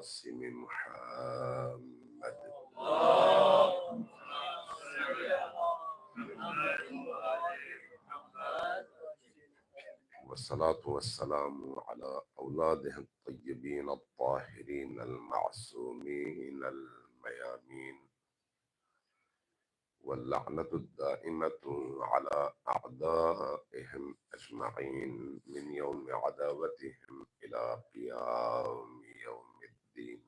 القاسم محمد والصلاة والسلام على أولاده الطيبين الطاهرين المعصومين الميامين واللعنة الدائمة على أعدائهم أجمعين من يوم عداوتهم إلى قيام يوم الدين.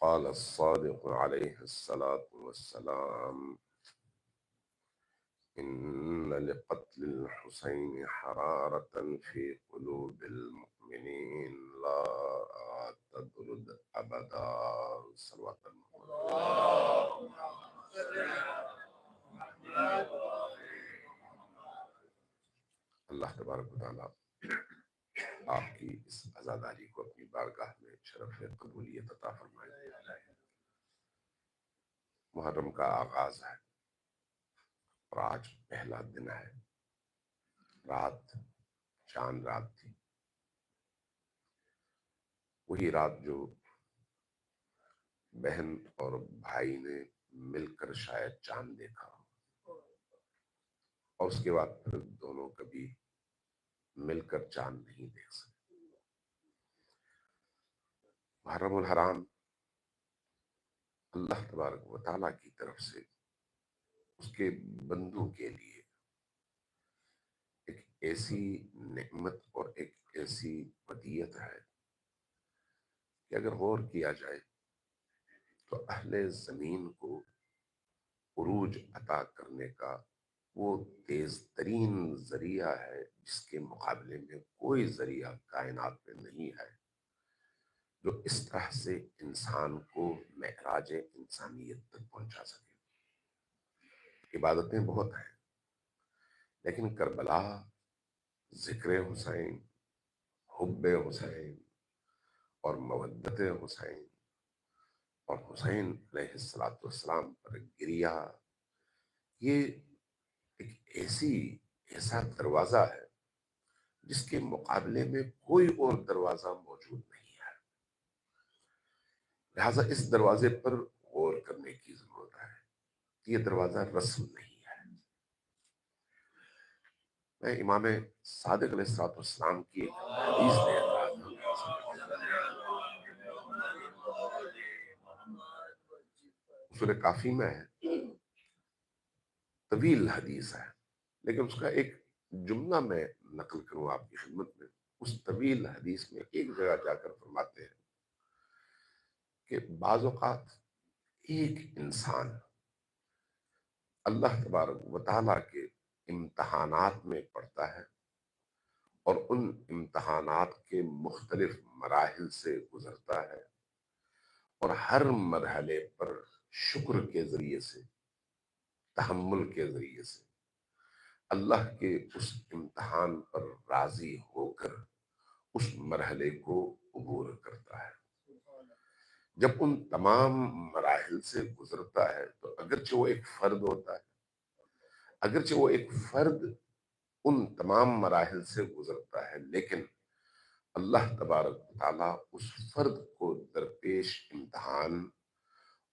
قال الصادق عليه الصلاة والسلام: إن لقتل الحسين حرارة في قلوب المؤمنين لا تبرد أبدا. صلوات اللہ تبارک و تعالیٰ آپ کی اس عزاداری کو اپنی بارگاہ میں شرف قبولیت عطا فرمائے۔ محرم کا آغاز ہے اور آج پہلا دن ہے۔ رات چاند رات تھی، وہی رات جو بہن اور بھائی نے مل کر شاید چاند دیکھا اور اس کے بعد پھر دونوں کبھی مل کر چاند نہیں دیکھ سکتے۔ محرم الحرام اللہ تبارک و تعالیٰ کی طرف سے اس کے بندوں کے لیے ایک ایسی نعمت اور ایک ایسی ودیت ہے کہ اگر غور کیا جائے تو اہل زمین کو عروج عطا کرنے کا وہ تیز ترین ذریعہ ہے جس کے مقابلے میں کوئی ذریعہ کائنات میں نہیں ہے جو اس طرح سے انسان کو معراج انسانیت تک پہنچا سکے۔ عبادتیں بہت ہیں لیکن کربلا، ذکر حسین، حب حسین اور مودت حسین اور حسین علیہ السلام پر گریہ، یہ ایک ایسا دروازہ ہے جس کے مقابلے میں کوئی اور دروازہ موجود نہیں ہے۔ لہذا اس دروازے پر غور کرنے کی ضرورت ہے۔ یہ دروازہ رسم نہیں ہے۔ میں امام صادق علیہ السلام کی ایک حدیث دیکھ رہا تھا، اصول کافی میں ہے، طویل حدیث ہے، لیکن اس کا ایک جملہ میں نقل کروں آپ کی خدمت میں۔ اس طویل حدیث میں ایک جگہ جا کر فرماتے ہیں کہ بعض اوقات ایک انسان اللہ تبارک و تعالیٰ کے امتحانات میں پڑتا ہے اور ان امتحانات کے مختلف مراحل سے گزرتا ہے اور ہر مرحلے پر شکر کے ذریعے سے، تحمل کے ذریعے سے اللہ کے اس امتحان پر راضی ہو کر اس مرحلے کو عبور کرتا ہے۔ جب ان تمام مراحل سے گزرتا ہے تو اگرچہ وہ ایک فرد ہوتا ہے، اگرچہ وہ ایک فرد ان تمام مراحل سے گزرتا ہے، لیکن اللہ تبارک و تعالیٰ اس فرد کو درپیش امتحان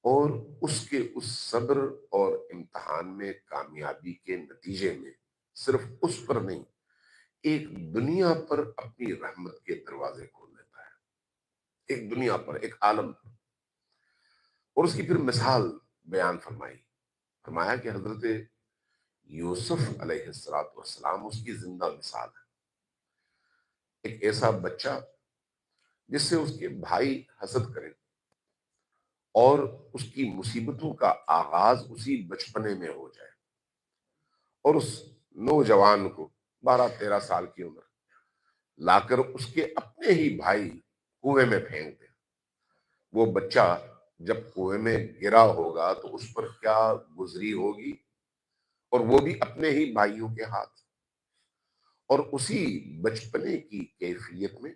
اور اس کے اس صبر اور امتحان میں کامیابی کے نتیجے میں صرف اس پر نہیں، ایک دنیا پر اپنی رحمت کے دروازے کھول دیتا ہے، ایک دنیا پر، ایک عالم پر۔ اور اس کی پھر مثال بیان فرمایا کہ حضرت یوسف علیہ السلام اس کی زندہ مثال ہے۔ ایک ایسا بچہ جس سے اس کے بھائی حسد کریں اور اس کی مصیبتوں کا آغاز اسی بچپنے میں ہو جائے اور اس نوجوان کو 12-13 سال کی عمر لا کر اس کے اپنے ہی بھائی کنویں میں پھینک دے۔ وہ بچہ جب کنویں میں گرا ہوگا تو اس پر کیا گزری ہوگی، اور وہ بھی اپنے ہی بھائیوں کے ہاتھ۔ اور اسی بچپنے کی کیفیت میں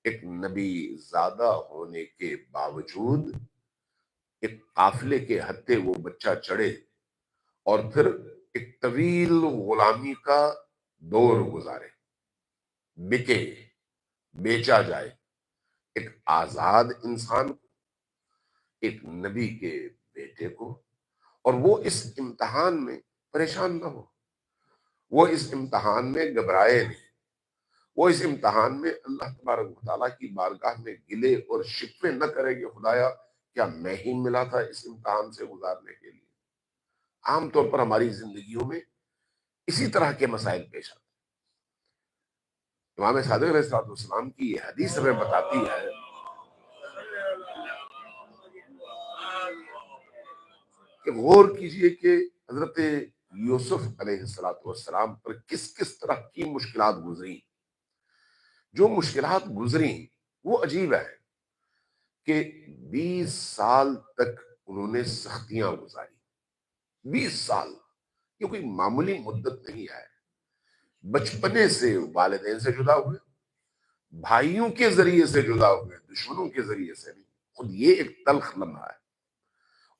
ایک نبی زادہ ہونے کے باوجود ایک قافلے کے ہتھے وہ بچہ چڑھے اور پھر ایک طویل غلامی کا دور گزارے، بکے بیچا جائے، ایک آزاد انسان کو، ایک نبی کے بیٹے کو، اور وہ اس امتحان میں پریشان نہ ہو، وہ اس امتحان میں گھبرائے نہیں، وہ اس امتحان میں اللہ تبارک و تعالیٰ کی بارگاہ میں گلے اور شکوے نہ کرے کہ خدایا کیا میں ہی ملا تھا اس امتحان سے گزارنے کے لیے۔ عام طور پر ہماری زندگیوں میں اسی طرح کے مسائل پیش آتے ہیں۔ امام صادق علیہ السلام کی یہ حدیث ہمیں بتاتی ہے کہ غور کیجئے کہ حضرت یوسف علیہ السلام پر کس کس طرح کی مشکلات گزری۔ جو مشکلات گزری وہ عجیب ہے کہ 20 سال تک انہوں نے سختیاں گزاری۔ 20 سال، یہ کوئی معمولی مدت نہیں ہے۔ بچپنے سے والدین سے جدا ہوئے، بھائیوں کے ذریعے سے جدا ہوئے، دشمنوں کے ذریعے سے نہیں۔ خود یہ ایک تلخ لمحہ ہے،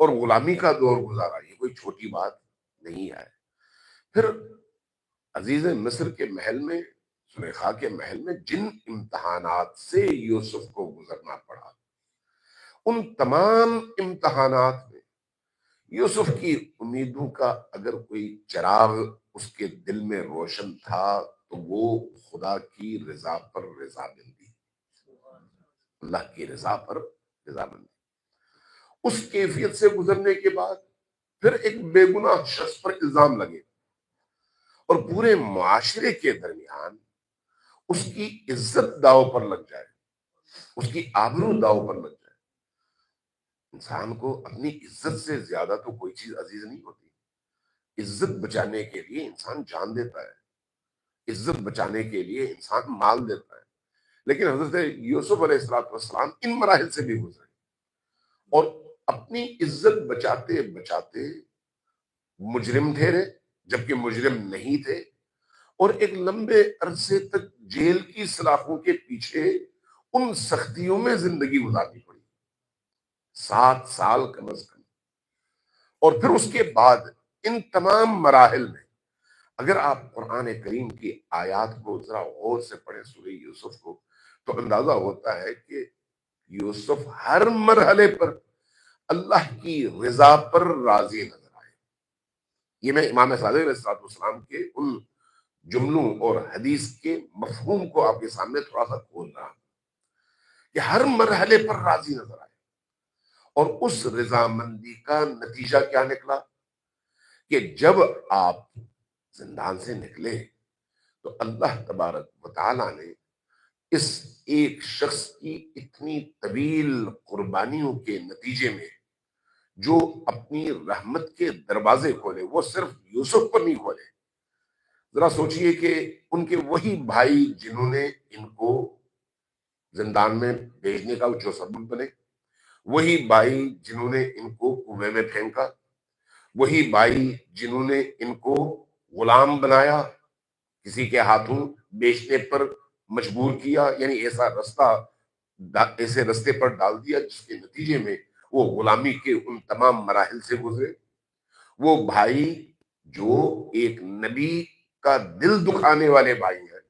اور غلامی کا دور گزارا، یہ کوئی چھوٹی بات نہیں ہے۔ پھر عزیز مصر کے محل میں، زلیخا کے محل میں جن امتحانات سے یوسف کو گزرنا پڑا، ان تمام امتحانات میں یوسف کی امیدوں کا اگر کوئی چراغ اس کے دل میں روشن تھا تو وہ خدا کی رضا پر رضامندی، اللہ کی رضا پر رضامندی۔ اس کیفیت سے گزرنے کے بعد پھر ایک بے گناہ شخص پر الزام لگے اور پورے معاشرے کے درمیان اس کی عزت داؤ پر لگ جائے، اس کی آبرو داؤ پر لگ جائے۔ انسان کو اپنی عزت سے زیادہ تو کوئی چیز عزیز نہیں ہوتی۔ عزت بچانے کے لیے انسان جان دیتا ہے، عزت بچانے کے لیے انسان مال دیتا ہے، لیکن حضرت یوسف علیہ السلام ان مراحل سے بھی گزرے اور اپنی عزت بچاتے بچاتے مجرم ٹھہرے جبکہ مجرم نہیں تھے، اور ایک لمبے عرصے تک جیل کی سلاخوں کے پیچھے ان سختیوں میں زندگی گزارنی پڑی، 7 سال کم از کم۔ اور پھر اس کے بعد ان تمام مراحل میں اگر آپ قرآن کریم کی آیات کو ذرا غور سے پڑھیں، سورہ یوسف کو، تو اندازہ ہوتا ہے کہ یوسف ہر مرحلے پر اللہ کی رضا پر راضی نظر آئے۔ یہ میں امام صادق علیہ السلام کے ان جملوں اور حدیث کے مفہوم کو آپ کے سامنے تھوڑا سا کھول رہا ہوں کہ ہر مرحلے پر راضی نظر آئے۔ اور اس رضامندی کا نتیجہ کیا نکلا کہ جب آپ زندان سے نکلے تو اللہ تبارک و تعالیٰ نے اس ایک شخص کی اتنی طویل قربانیوں کے نتیجے میں جو اپنی رحمت کے دروازے کھولے، وہ صرف یوسف پر نہیں کھولے۔ ذرا سوچئے کہ ان کے وہی بھائی جنہوں نے ان کو زندان میں بھیجنے کا جو سبب بنے، وہی بھائی جنہوں نے ان کو کنویں میں پھینکا، وہی بھائی جنہوں نے ان کو غلام بنایا، کسی کے ہاتھوں بیچنے پر مجبور کیا، یعنی ایسے رستے پر ڈال دیا جس کے نتیجے میں وہ غلامی کے ان تمام مراحل سے گزرے۔ وہ بھائی جو ایک نبی کا دل دکھانے والے بھائی ہیں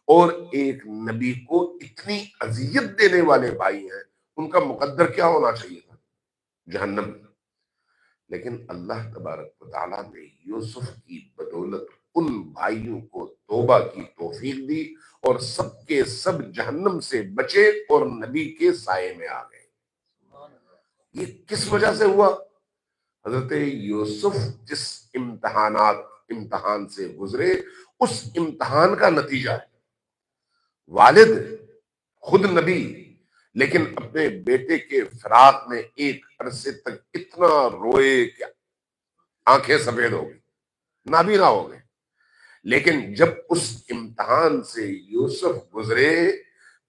اور ایک نبی کو اتنی اذیت دینے والے بھائی ہیں، ان کا مقدر کیا ہونا چاہیے تھا؟ جہنم۔ لیکن اللہ تبارک و تعالیٰ نے یوسف کی بدولت ان بھائیوں کو توبہ کی توفیق دی اور سب کے سب جہنم سے بچے اور نبی کے سائے میں آ گئے۔ یہ کس وجہ سے ہوا؟ حضرت یوسف جس امتحان سے گزرے، اس امتحان کا نتیجہ ہے۔ والد خود نبی، لیکن اپنے بیٹے کے فراق میں ایک عرصے تک اتنا روئے کہ آنکھیں سفید ہو گئی، نابینا ہو گئے۔ لیکن جب اس امتحان سے یوسف گزرے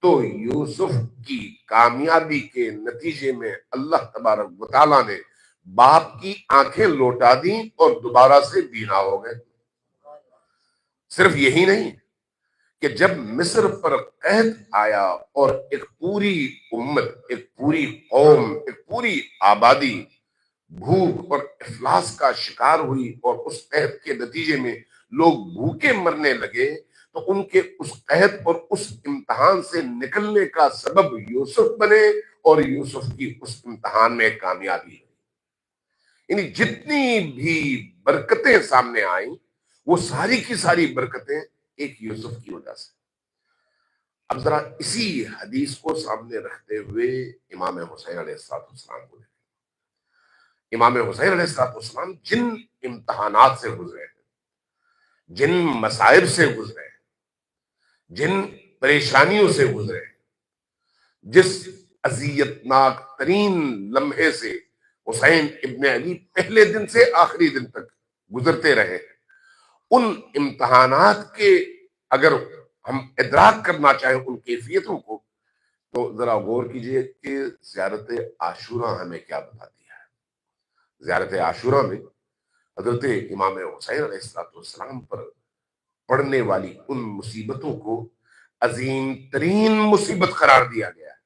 تو یوسف کی کامیابی کے نتیجے میں اللہ تبارک و تعالیٰ نے باپ کی آنکھیں لوٹا دیں اور دوبارہ سے بینا ہو گئے۔ صرف یہی نہیں کہ جب مصر پر قحط آیا اور ایک پوری امت، ایک پوری قوم، ایک پوری آبادی بھوک اور افلاس کا شکار ہوئی اور اس قحط کے نتیجے میں لوگ بھوکے مرنے لگے، تو ان کے اس قحط اور اس امتحان سے نکلنے کا سبب یوسف بنے اور یوسف کی اس امتحان میں کامیابی ہے۔ یعنی جتنی بھی برکتیں سامنے آئیں وہ ساری کی ساری برکتیں ایک یوسف کی وجہ سے۔ اب ذرا اسی حدیث کو سامنے رکھتے ہوئے امام حسین علیہ السلام کو دیکھیں۔ امام حسین علیہ السلام جن امتحانات سے گزرے ہیں، جن مصائب سے گزرے ہیں، جن پریشانیوں سے گزرے ہیں، جس اذیتناک ترین لمحے سے حسین ابن علی پہلے دن سے آخری دن تک گزرتے رہے ہیں، ان امتحانات کے اگر ہم ادراک کرنا چاہیں ان کیفیتوں کو، تو ذرا غور کیجئے کہ زیارت عاشوراء ہمیں کیا بتاتی ہے۔ زیارت عاشوراء میں حضرت امام حسین علیہ السلام پر پڑنے والی ان مصیبتوں کو عظیم ترین مصیبت قرار دیا گیا ہے۔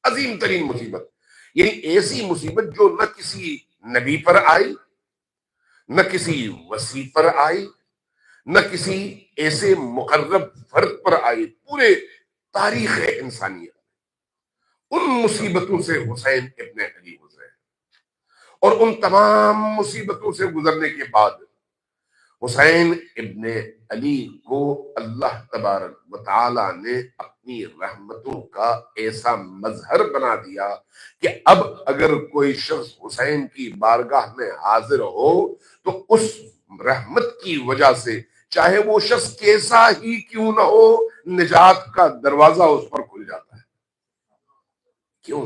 عظیم ترین مصیبت، یعنی ایسی مصیبت جو نہ کسی نبی پر آئی، نہ کسی وصی پر آئی، نہ کسی ایسے مقرب فرد پر آئی پورے تاریخ انسانیت۔ ان مصیبتوں سے حسین ابن علی گزرے، اور ان تمام مصیبتوں سے گزرنے کے بعد حسین ابن علی کو اللہ تبارک و تعالی نے اپنی رحمتوں کا ایسا مظہر بنا دیا کہ اب اگر کوئی شخص حسین کی بارگاہ میں حاضر ہو تو اس رحمت کی وجہ سے چاہے وہ شخص کیسا ہی کیوں نہ ہو، نجات کا دروازہ اس پر کھل جاتا ہے۔ کیوں؟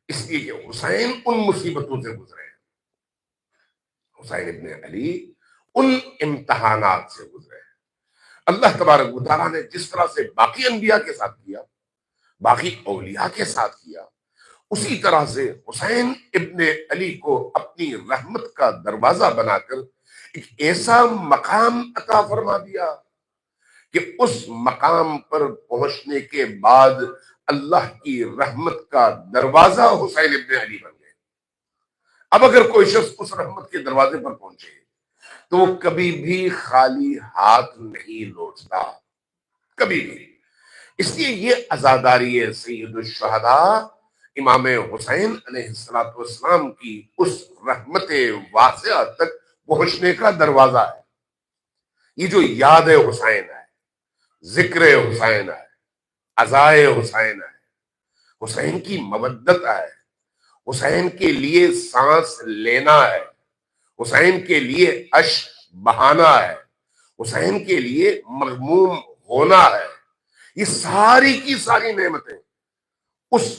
اس لیے کہ حسین ان مصیبتوں سے گزرے ہیں، حسین ابن علی ان امتحانات سے گزرے ہیں۔ اللہ تبارک و تعالیٰ نے جس طرح سے باقی انبیاء کے ساتھ کیا، باقی اولیاء کے ساتھ کیا، اسی طرح سے حسین ابن علی کو اپنی رحمت کا دروازہ بنا کر ایک ایسا مقام عطا فرما دیا کہ اس مقام پر پہنچنے کے بعد اللہ کی رحمت کا دروازہ حسین ابن علی بن گئے۔ اب اگر کوئی شخص اس رحمت کے دروازے پر پہنچے تو وہ کبھی بھی خالی ہاتھ نہیں لوٹتا، کبھی بھی۔ اس لیے یہ عزاداری ہے سید الشہداء امام حسین علیہ السلام کی اس رحمت واسعہ تک پہنچنے کا دروازہ ہے۔ یہ جو یاد حسین ہے، ذکر حسین ہے، عزائے حسین ہے، حسین کی مودت ہے، حسین کے لیے سانس لینا ہے، حسین کے لیے اشک بہانا ہے، حسین کے لیے مغموم ہونا ہے، یہ ساری کی ساری نعمتیں اس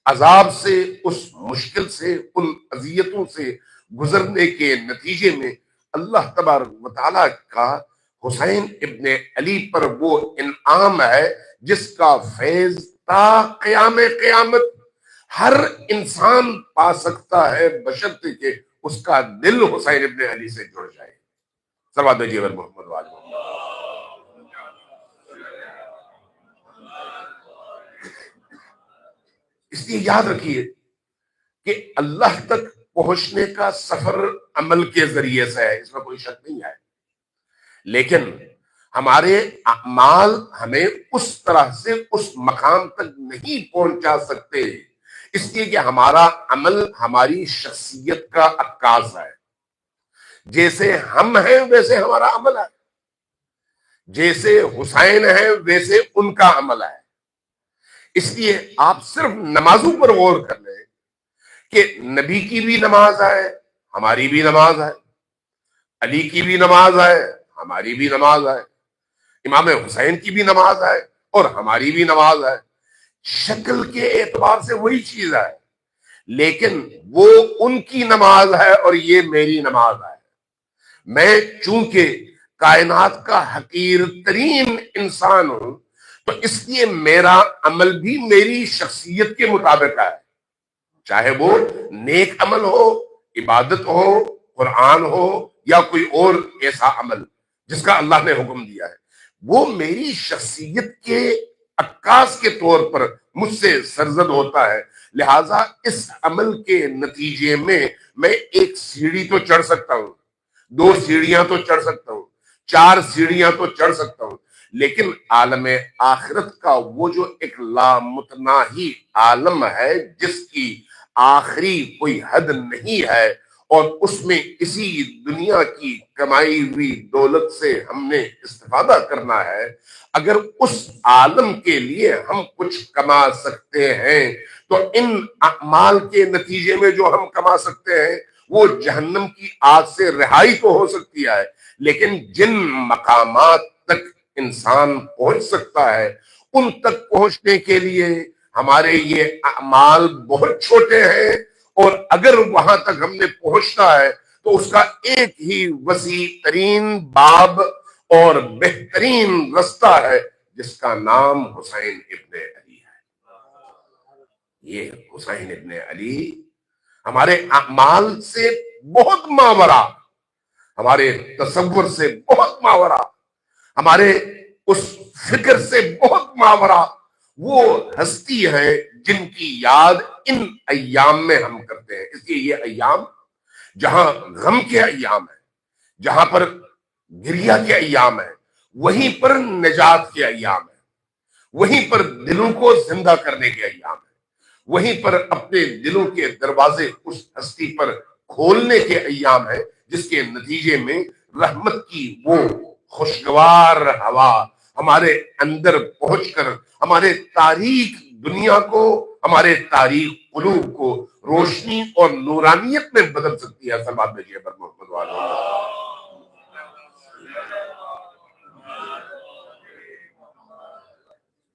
عذاب سے، اس مشکل سے، ان اذیتوں سے گزرنے کے نتیجے میں اللہ تبارک و تعالیٰ کا حسین ابن علی پر وہ انعام ہے جس کا فیض تا قیام قیامت ہر انسان پا سکتا ہے، بشرطے کہ اس کا دل حسین ابن علی سے جڑ جائے۔ صلوات بھیجیے محمد وآل محمد۔ اس لیے یاد رکھیے کہ اللہ تک پہنچنے کا سفر عمل کے ذریعے سے ہے، اس میں کوئی شک نہیں ہے، لیکن ہمارے اعمال ہمیں اس طرح سے اس مقام تک نہیں پہنچا سکتے، اس لیے کہ ہمارا عمل ہماری شخصیت کا عکاس ہے۔ جیسے ہم ہیں ویسے ہمارا عمل ہے، جیسے حسین ہے ویسے ان کا عمل ہے۔ اس لیے آپ صرف نمازوں پر غور کر لیں کہ نبی کی بھی نماز ہے، ہماری بھی نماز ہے، علی کی بھی نماز ہے، ہماری بھی نماز ہے، امام حسین کی بھی نماز ہے اور ہماری بھی نماز ہے۔ شکل کے اعتبار سے وہی چیز ہے، لیکن وہ ان کی نماز ہے اور یہ میری نماز ہے۔ میں چونکہ کائنات کا حقیر ترین انسان ہوں تو اس لیے میرا عمل بھی میری شخصیت کے مطابق ہے، چاہے وہ نیک عمل ہو، عبادت ہو، قرآن ہو یا کوئی اور ایسا عمل جس کا اللہ نے حکم دیا ہے، وہ میری شخصیت کے عکاس کے طور پر مجھ سے سرزد ہوتا ہے۔ لہٰذا اس عمل کے نتیجے میں میں ایک سیڑھی تو چڑھ سکتا ہوں، 2 سیڑھیاں تو چڑھ سکتا ہوں، 4 سیڑھیاں تو چڑھ سکتا ہوں، لیکن عالم آخرت کا وہ جو ایک لامتناہی عالم ہے جس کی آخری کوئی حد نہیں ہے، اور اس میں اسی دنیا کی کمائی ہوئی دولت سے ہم نے استفادہ کرنا ہے، اگر اس عالم کے لیے ہم کچھ کما سکتے ہیں تو ان اعمال کے نتیجے میں جو ہم کما سکتے ہیں وہ جہنم کی آگ سے رہائی تو ہو سکتی ہے، لیکن جن مقامات تک انسان پہنچ سکتا ہے ان تک پہنچنے کے لیے ہمارے یہ اعمال بہت چھوٹے ہیں، اور اگر وہاں تک ہم نے پہنچنا ہے تو اس کا ایک ہی وسیع ترین باب اور بہترین رستہ ہے جس کا نام حسین ابن علی ہے۔ یہ حسین ابن علی ہمارے اعمال سے بہت ماورا، ہمارے تصور سے بہت ماورا، ہمارے اس فکر سے بہت ماورا وہ ہستی ہے جن کی یاد ان ایام میں ہم کرتے ہیں۔ اس لیے یہ ایام جہاں غم کے ایام ہیں، جہاں پر گریہ کے ایام ہیں، وہیں پر نجات کے ایام ہیں، وہیں پر دلوں کو زندہ کرنے کے ایام ہیں، وہیں پر اپنے دلوں کے دروازے اس ہستی پر کھولنے کے ایام ہیں جس کے نتیجے میں رحمت کی وہ خوشگوار ہوا ہمارے اندر پہنچ کر ہمارے تاریک دنیا کو، ہمارے تاریک قلوب کو روشنی اور نورانیت میں بدل سکتی ہے۔ سلوات بھیجیے پر محمد والے۔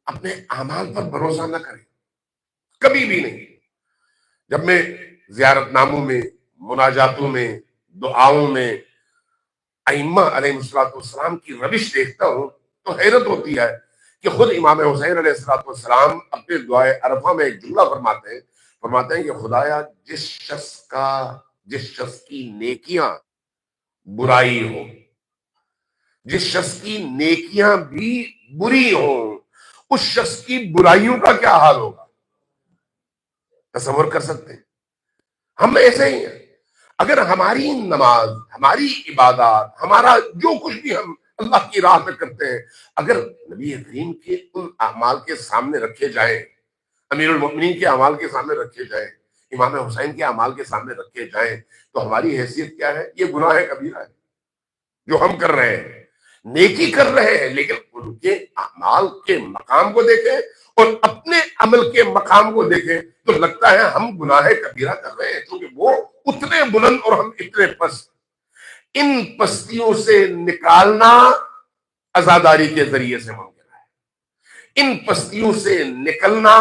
اپنے اعمال پر بھروسہ نہ کریں، کبھی بھی نہیں۔ جب میں زیارت ناموں میں، مناجاتوں میں، دعاؤں میں ائمہ علیہ السلام کی روش دیکھتا ہوں تو حیرت ہوتی ہے کہ خود امام حسین علیہ السلام اپنے دعائے عرفہ میں ایک جملہ فرماتے ہیں کہ خدایا جس شخص کی نیکیاں برائی ہو، جس شخص کی نیکیاں بھی بری ہوں، اس شخص کی برائیوں کا کیا حال ہوگا؟ تصور کر سکتے ہیں؟ ہم ایسے ہی ہیں۔ اگر ہماری نماز، ہماری عبادات، ہمارا جو کچھ بھی ہم اللہ کی راہ میں کرتے ہیں، اگر نبی کریم کے ان اعمال کے سامنے رکھے جائیں، امیر المؤمنین کے اعمال کے سامنے رکھے جائیں، امام حسین کے اعمال کے سامنے رکھے جائیں، تو ہماری حیثیت کیا ہے؟ یہ گناہ کبیرہ ہے جو ہم کر رہے ہیں، نیکی کر رہے ہیں، لیکن ان کے اعمال کے مقام کو دیکھیں اور اپنے عمل کے مقام کو دیکھیں تو لگتا ہے ہم گناہ کبیرہ کر رہے ہیں، کیونکہ وہ اتنے بلند اور ہم اتنے پست۔ ان پستیوں سے نکالنا عزاداری کے ذریعے سے ممکن ہے، ان پستیوں سے نکلنا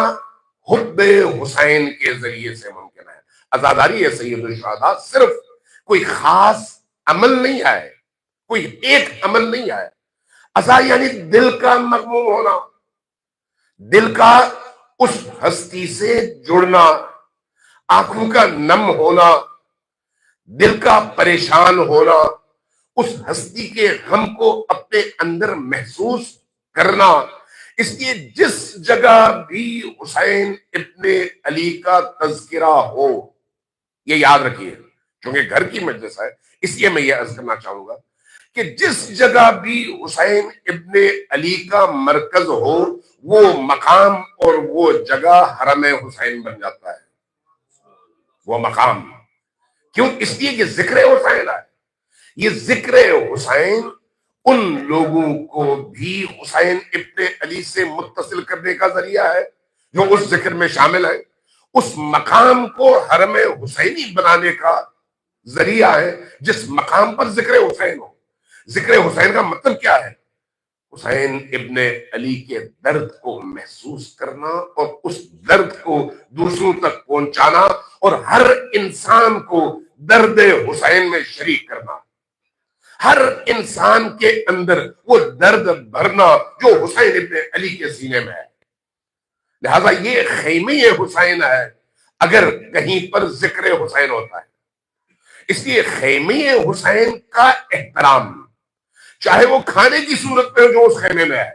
حب حسین کے ذریعے سے ممکن ہے۔ عزاداری ہے سید الشہداء صرف کوئی خاص عمل نہیں ہے، کوئی ایک عمل نہیں ہے۔ عزا یعنی دل کا مغموم ہونا، دل کا اس ہستی سے جڑنا، آنکھوں کا نم ہونا، دل کا پریشان ہونا، اس ہستی کے غم کو اپنے اندر محسوس کرنا۔ اس لیے جس جگہ بھی حسین ابن علی کا تذکرہ ہو، یہ یاد رکھیے، چونکہ گھر کی مجلس ہے اس لیے میں یہ عرض کرنا چاہوں گا کہ جس جگہ بھی حسین ابن علی کا مرکز ہو، وہ مقام اور وہ جگہ حرم حسین بن جاتا ہے۔ وہ مقام کیوں؟ اس لیے کہ ذکر حسین ہے۔ یہ ذکر حسین ان لوگوں کو بھی حسین ابن علی سے متصل کرنے کا ذریعہ ہے جو اس ذکر میں شامل ہے، اس مقام کو حرم حسینی بنانے کا ذریعہ ہے جس مقام پر ذکر حسین ہو۔ ذکر حسین کا مطلب کیا ہے؟ حسین ابن علی کے درد کو محسوس کرنا اور اس درد کو دوسروں تک پہنچانا اور ہر انسان کو درد حسین میں شریک کرنا، ہر انسان کے اندر وہ درد بھرنا جو حسین ابن علی کے سینے میں ہے۔ لہذا یہ خیمہ حسین ہے اگر کہیں پر ذکر حسین ہوتا ہے۔ اس لیے خیمہ حسین کا احترام، چاہے وہ کھانے کی صورت میں ہو جو اس خیمے میں ہے،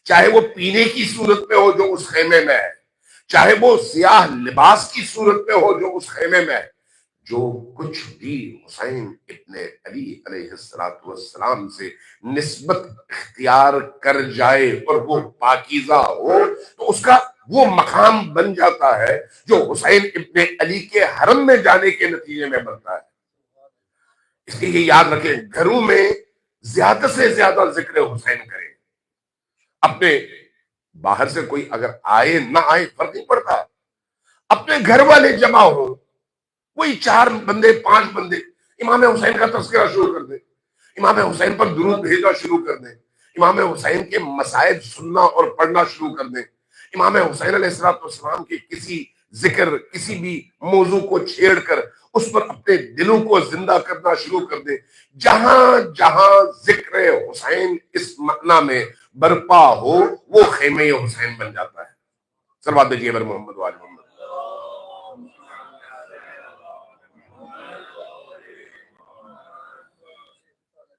چاہے وہ پینے کی صورت میں ہو جو اس خیمے میں ہے، چاہے وہ سیاہ لباس کی صورت میں ہو جو اس خیمے میں ہے، جو کچھ بھی حسین ابن علی علیہ السلام سے نسبت اختیار کر جائے اور وہ پاکیزہ ہو تو اس کا وہ مقام بن جاتا ہے جو حسین ابن علی کے حرم میں جانے کے نتیجے میں بنتا ہے۔ اس لیے یہ یاد رکھیں، گھروں میں زیادہ سے زیادہ ذکر حسین کریں۔ اپنے باہر سے کوئی اگر آئے نہ آئے فرق نہیں پڑتا، اپنے گھر والے جمع ہو، کوئی 4 بندے 5 بندے امام حسین کا تذکرہ شروع کر دیں، امام حسین پر درود بھیجنا شروع کر دیں، امام حسین کے مصائب سننا اور پڑھنا شروع کر دیں، امام حسین علیہ السلام کے کسی ذکر کسی بھی موضوع کو چھیڑ کر اس پر اپنے دلوں کو زندہ کرنا شروع کر دیں۔ جہاں جہاں ذکر حسین اس معنی میں برپا ہو وہ خیمہ حسین بن جاتا ہے۔ صلوات دیجیے بر محمد وآل محمد۔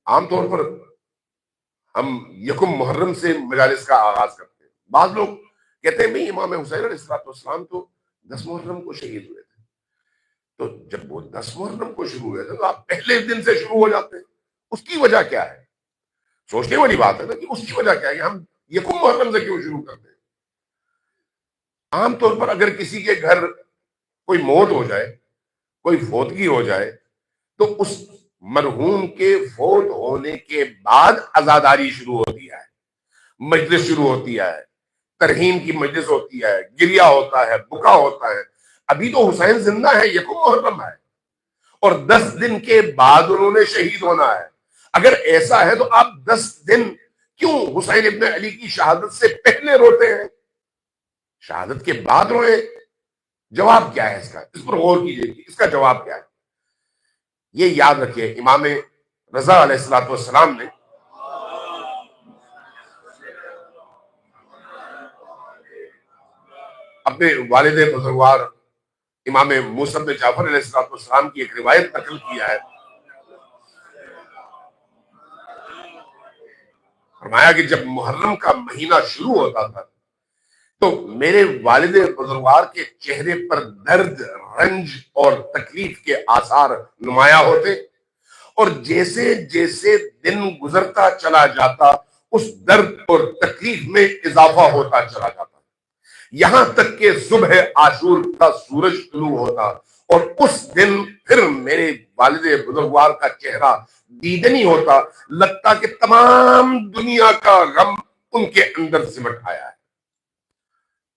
عام طور پر ہم یکم محرم سے مجالس کا آغاز کرتے ہیں۔ بعض لوگ کہتے ہیں بھئی امام حسین علیہ السلام تو 10 محرم کو شہید ہوئے تھے، تو جب وہ 10 محرم کو شروع ہوئے تھے تو آپ پہلے دن سے شروع ہو جاتے ہیں، اس کی وجہ کیا ہے؟ سوچنے والی بات ہے نا کہ اس کی وجہ کیا ہے کہ ہم یکم محرم سے کیوں شروع کرتے ہیں؟ عام طور پر اگر کسی کے گھر کوئی موت ہو جائے، کوئی فوتگی ہو جائے، تو اس مرحوم کے فوت ہونے کے بعد عزاداری شروع ہوتی ہے، مجلس شروع ہوتی ہے، ترحیم کی مجلس ہوتی ہے، گریہ ہوتا ہے، بکا ہوتا ہے۔ ابھی تو حسین زندہ ہے، یکم محرم ہے، اور 10 دن کے بعد انہوں نے شہید ہونا ہے۔ اگر ایسا ہے تو آپ 10 دن کیوں حسین ابن علی کی شہادت سے پہلے روتے ہیں، شہادت کے بعد روئے؟ جواب کیا ہے اس کا؟ اس پر غور کیجئے کہ اس کا جواب کیا ہے۔ یہ یاد رکھیے، امام رضا علیہ السلام نے اپنے والد بزرگوار امام موسیٰ بن جعفر علیہ السلام کی ایک روایت نقل کیا ہے، فرمایا کہ جب محرم کا مہینہ شروع ہوتا تھا تو میرے والد بزرگوار کے چہرے پر درد، رنج اور تکلیف کے آثار نمایاں ہوتے، اور جیسے جیسے دن گزرتا چلا جاتا اس درد اور تکلیف میں اضافہ ہوتا چلا جاتا، یہاں تک کہ صبح عاشور کا سورج طلوع ہوتا اور اس دن پھر میرے والد بزرگوار کا چہرہ دیدنی ہوتا، لگتا کہ تمام دنیا کا غم ان کے اندر سمٹ آیا ہے۔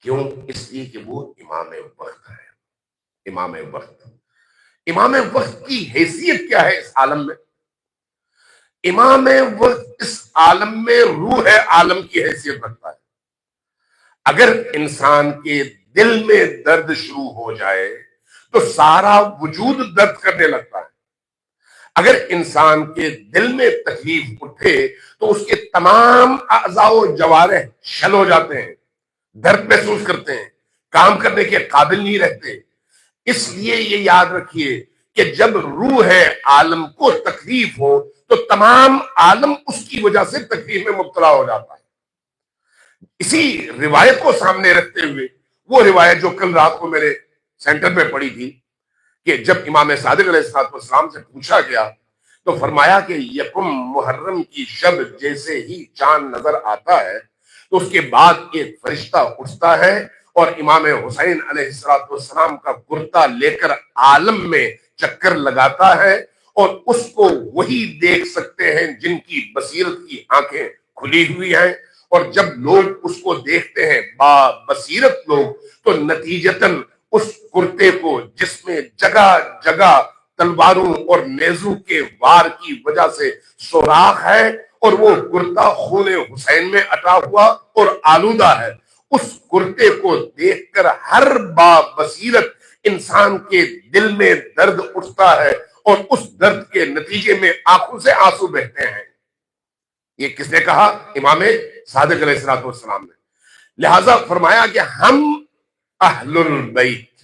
کیوں؟ اس لیے کہ وہ امام وقت ہے۔ امام وقت، امام وقت کی حیثیت کیا ہے اس عالم میں؟ امام وقت اس عالم میں روح عالم کی حیثیت رکھتا ہے۔ اگر انسان کے دل میں درد شروع ہو جائے تو سارا وجود درد کرنے لگتا ہے۔ اگر انسان کے دل میں تکلیف اٹھے تو اس کے تمام اعضاء و جوارح شل ہو جاتے ہیں، درد محسوس کرتے ہیں، کام کرنے کے قابل نہیں رہتے۔ اس لیے یہ یاد رکھیے کہ جب روح عالم کو تکلیف ہو تو تمام عالم اس کی وجہ سے تکلیف میں مبتلا ہو جاتا ہے۔ اسی روایت کو سامنے رکھتے ہوئے، وہ روایت جو کل رات کو میرے سینٹر میں پڑی تھی کہ جب امام صادق علیہ السلام سے پوچھا گیا تو فرمایا کہ یکم محرم کی شب جیسے ہی چاند نظر آتا ہے تو اس کے بعد ایک فرشتہ اٹھتا ہے اور امام حسین علیہ السلام کا کرتا لے کر عالم میں چکر لگاتا ہے، اور اس کو وہی دیکھ سکتے ہیں جن کی بصیرت کی آنکھیں کھلی ہوئی ہیں، اور جب لوگ اس کو دیکھتے ہیں با بصیرت لوگ تو نتیجتاً اس کرتے کو جس میں جگہ جگہ تلواروں اور نیزوں کے وار کی وجہ سے سوراخ ہے اور وہ کرتا خون حسین میں اٹا ہوا اور آلودہ ہے، اس کرتے کو دیکھ کر ہر با بصیرت انسان کے دل میں درد اٹھتا ہے اور اس درد کے نتیجے میں آنکھوں سے آنسو بہتے ہیں۔ یہ کس نے کہا؟ امام صادق علیہ السلام نے۔ لہذا فرمایا کہ ہم اہل البیت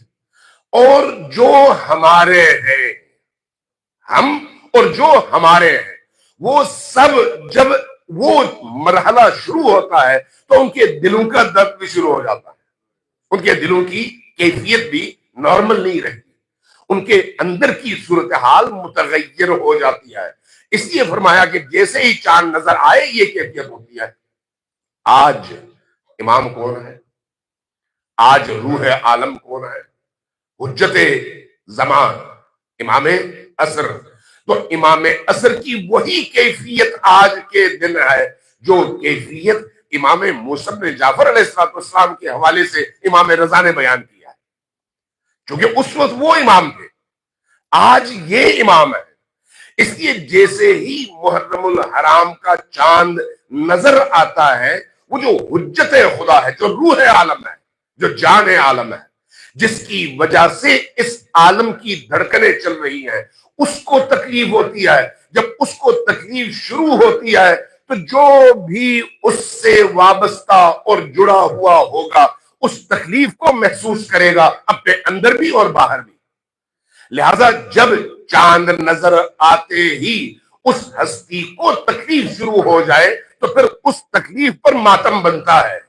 اور جو ہمارے ہیں، ہم اور جو ہمارے ہیں، وہ سب جب وہ مرحلہ شروع ہوتا ہے تو ان کے دلوں کا درد بھی شروع ہو جاتا ہے، ان کے دلوں کی کیفیت بھی نارمل نہیں رہتی، ان کے اندر کی صورتحال متغیر ہو جاتی ہے۔ اس لیے فرمایا کہ جیسے ہی چاند نظر آئے یہ کیفیت ہوتی ہے۔ آج امام کون ہے؟ آج روح عالم کون ہے؟ حجت زمان امام عصر۔ تو امام عصر کی وہی کیفیت آج کے دن ہے جو کیفیت امام موسی بن جعفر علیہ السلام کے حوالے سے امام رضا نے بیان کیا ہے، کیونکہ اس وقت وہ امام تھے، آج یہ امام ہے۔ اس لیے جیسے ہی محرم الحرام کا چاند نظر آتا ہے، وہ جو حجت خدا ہے، جو روح عالم ہے، جو جان عالم ہے، جس کی وجہ سے اس عالم کی دھڑکنیں چل رہی ہیں، اس کو تکلیف ہوتی ہے۔ جب اس کو تکلیف شروع ہوتی ہے تو جو بھی اس سے وابستہ اور جڑا ہوا ہوگا اس تکلیف کو محسوس کرے گا، اپنے اندر بھی اور باہر بھی۔ لہذا جب چاند نظر آتے ہی اس ہستی کو تکلیف شروع ہو جائے تو پھر اس تکلیف پر ماتم بنتا ہے،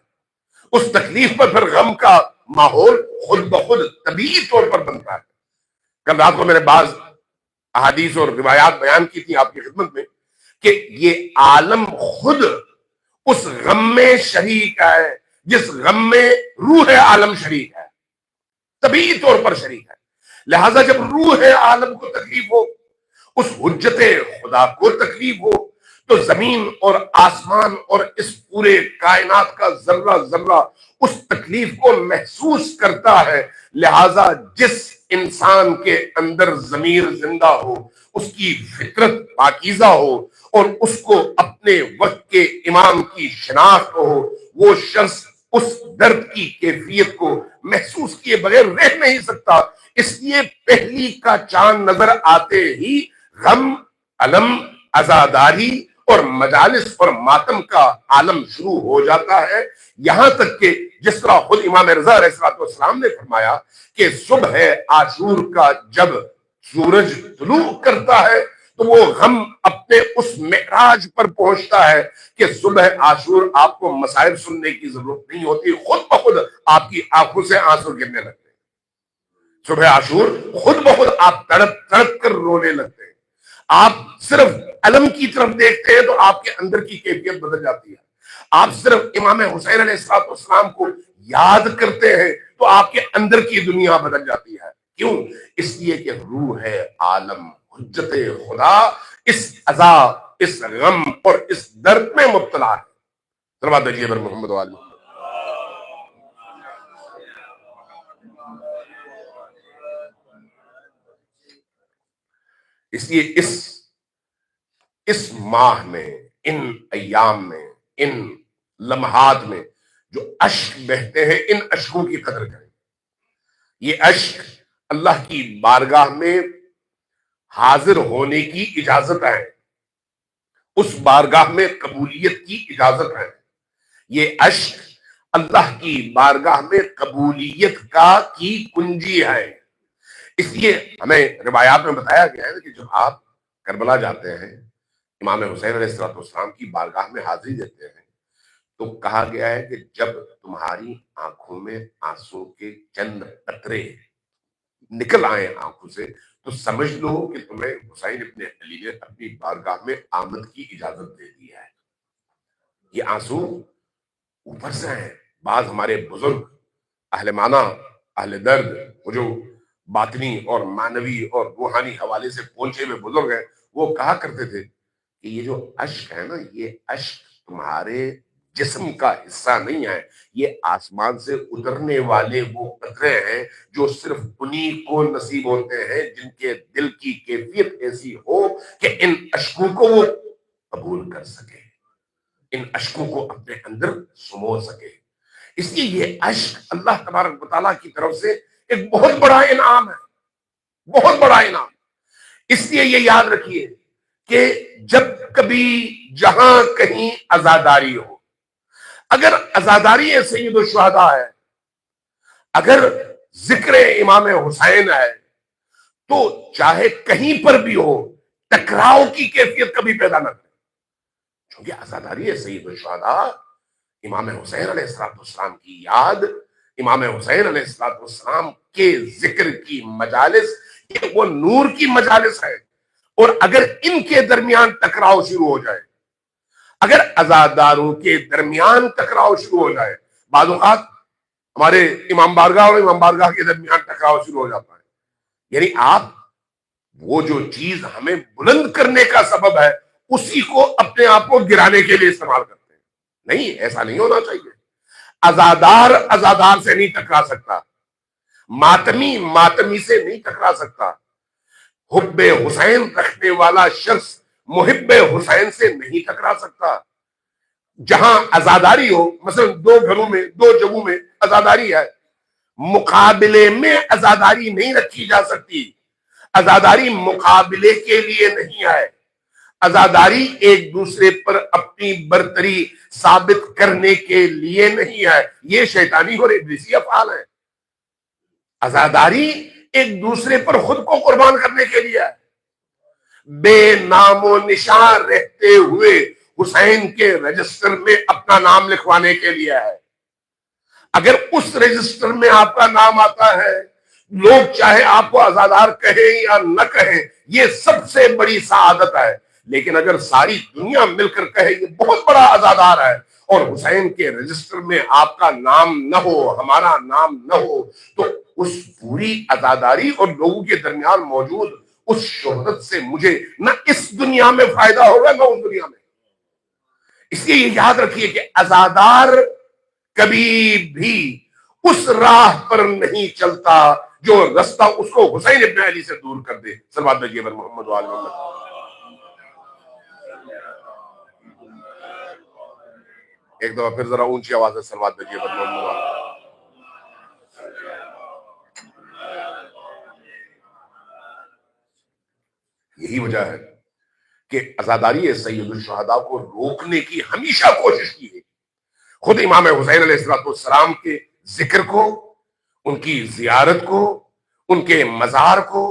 اس تکلیف پر پھر غم کا ماحول خود بخود طبیعی طور پر بنتا ہے۔ کل رات کو میں نے بعض احادیث اور روایات بیان کی تھی آپ کی خدمت میں کہ یہ عالم خود اس غم میں شریک ہے جس غم میں روح عالم شریک ہے، طبیعی طور پر شریک ہے۔ لہذا جب روح عالم کو تکلیف ہو، اس حجت خدا کو تکلیف ہو، تو زمین اور آسمان اور اس پورے کائنات کا ذرہ ذرہ اس تکلیف کو محسوس کرتا ہے۔ لہذا جس انسان کے اندر ضمیر زندہ ہو، اس کی فطرت پاکیزہ ہو اور اس کو اپنے وقت کے امام کی شناخت ہو، وہ شخص اس درد کی کیفیت کو محسوس کیے بغیر رہ نہیں سکتا۔ اس لیے پہلی کا چاند نظر آتے ہی غم، علم، عزاداری اور مجالس اور ماتم کا عالم شروع ہو جاتا ہے، یہاں تک کہ جس طرح خود امام رضا علیہ السلام نے فرمایا کہ صبح عاشور کا جب سورج طلوع کرتا ہے تو وہ غم اپنے اس معراج پر پہنچتا ہے کہ صبح عاشور آپ کو مصائب سننے کی ضرورت نہیں ہوتی، خود بخود آپ کی آنکھوں سے آنسو گرنے لگتے ہیں۔ صبح عاشور خود بخود آپ تڑپ تڑپ کر رونے لگتے ہیں۔ آپ صرف علم کی طرف دیکھتے ہیں تو آپ کے اندر کی کیفیت بدل جاتی ہے۔ آپ صرف امام حسین علیہ السلام کو یاد کرتے ہیں تو آپ کے اندر کی دنیا بدل جاتی ہے۔ کیوں؟ اس لیے کہ روح عالم، حجت خدا اس عذاب، اس غم اور اس درد میں مبتلا ہے۔ صلوات بھیجیے بر محمد والی۔ اس لیے اس ماہ میں، ان ایام میں، ان لمحات میں جو اشک بہتے ہیں، ان اشکوں کی قدر کریں۔ یہ اشک اللہ کی بارگاہ میں حاضر ہونے کی اجازت ہے، اس بارگاہ میں قبولیت کی اجازت ہے۔ یہ اشک اللہ کی بارگاہ میں قبولیت کی کنجی ہے۔ اس لیے ہمیں روایات میں بتایا گیا ہے کہ جب آپ کربلا جاتے ہیں، امام حسین علیہ السلام کی بارگاہ میں حاضری دیتے ہیں، تو کہا گیا ہے کہ جب تمہاری آنکھوں میں آنسو کے چند قطرے نکل آئے آنکھوں سے تو سمجھ لو کہ تمہیں حسین ابن علی نے اپنی بارگاہ میں آمد کی اجازت دے دی ہے۔ یہ آنسو اوپر سے ہیں۔ بعض ہمارے بزرگ اہل معنی، اہل درد، وہ جو باطنی اور معنوی اور روحانی حوالے سے پہنچے ہوئے بزرگ ہیں، وہ کہا کرتے تھے کہ یہ جو اشک ہے نا، یہ اشک تمہارے جسم کا حصہ نہیں ہے، یہ آسمان سے اترنے والے وہ قطرے ہیں جو صرف انہی کو نصیب ہوتے ہیں جن کے دل کی کیفیت ایسی ہو کہ ان اشکوں کو وہ قبول کر سکے، ان اشکوں کو اپنے اندر سمو سکے۔ اس لیے یہ اشک اللہ تبارک و تعالیٰ کی طرف سے ایک بہت بڑا انعام ہے، بہت بڑا انعام۔ اس لیے یہ یاد رکھیے کہ جب کبھی جہاں کہیں عزاداری ہو، اگر عزاداری سید الشہداء ہے، اگر ذکر امام حسین ہے، تو چاہے کہیں پر بھی ہو ٹکراؤ کی کیفیت کبھی پیدا نہ کرے، کیونکہ عزاداری سید الشہداء امام حسین علیہ السلام کی یاد، امام حسین علیہ السلام کے ذکر کی مجالس وہ نور کی مجالس ہے، اور اگر ان کے درمیان ٹکراؤ شروع ہو جائے، اگر عزاداروں کے درمیان ٹکراؤ شروع ہو جائے، بعض اوقات ہمارے امام بارگاہ اور امام بارگاہ کے درمیان ٹکراؤ شروع ہو جاتا ہے، یعنی آپ وہ جو چیز ہمیں بلند کرنے کا سبب ہے اسی کو اپنے آپ کو گرانے کے لیے استعمال کرتے ہیں۔ نہیں، ایسا نہیں ہونا چاہیے۔ عزادار عزادار سے نہیں ٹکرا سکتا، ماتمی ماتمی سے نہیں ٹکرا سکتا، حب حسین رکھنے والا شخص محب حسین سے نہیں ٹکرا سکتا۔ جہاں عزاداری ہو، مثلا دو گھروں میں، دو جگہوں میں عزاداری ہے، مقابلے میں عزاداری نہیں رکھی جا سکتی۔ عزاداری مقابلے کے لیے نہیں ہے، عزاداری ایک دوسرے پر اپنی برتری ثابت کرنے کے لیے نہیں ہے، یہ شیطانی اور ابلیسی افعال ہیں۔ عزاداری ایک دوسرے پر خود کو قربان کرنے کے لیے ہے، بے نام و نشان رہتے ہوئے حسین کے رجسٹر میں اپنا نام لکھوانے کے لیے ہے۔ اگر اس رجسٹر میں آپ کا نام آتا ہے، لوگ چاہے آپ کو عزادار کہیں یا نہ کہیں، یہ سب سے بڑی سعادت ہے، لیکن اگر ساری دنیا مل کر کہے یہ بہت بڑا عزادار ہے اور حسین کے رجسٹر میں آپ کا نام نہ ہو، ہمارا نام نہ ہو، تو اس پوری عزاداری اور لوگوں کے درمیان موجود اس شہرت سے مجھے نہ اس دنیا میں فائدہ ہوگا نہ اس دنیا میں۔ اس لیے یہ یاد رکھیے کہ عزادار کبھی بھی اس راہ پر نہیں چلتا جو رستہ اس کو حسین ابن علی سے دور کر دے۔ صلوات بھیجیے بر محمد و آل محمد۔ ایک دفعہ پھر ذرا اونچی آواز سے صلوات بھیجیے بر محمد و آل محمد۔ یہی وجہ ہے کہ عزاداری سید الشہداء کو روکنے کی ہمیشہ کوشش کی ہے۔ خود امام حسین علیہ السلام کے ذکر کو، ان کی زیارت کو، ان کے مزار کو،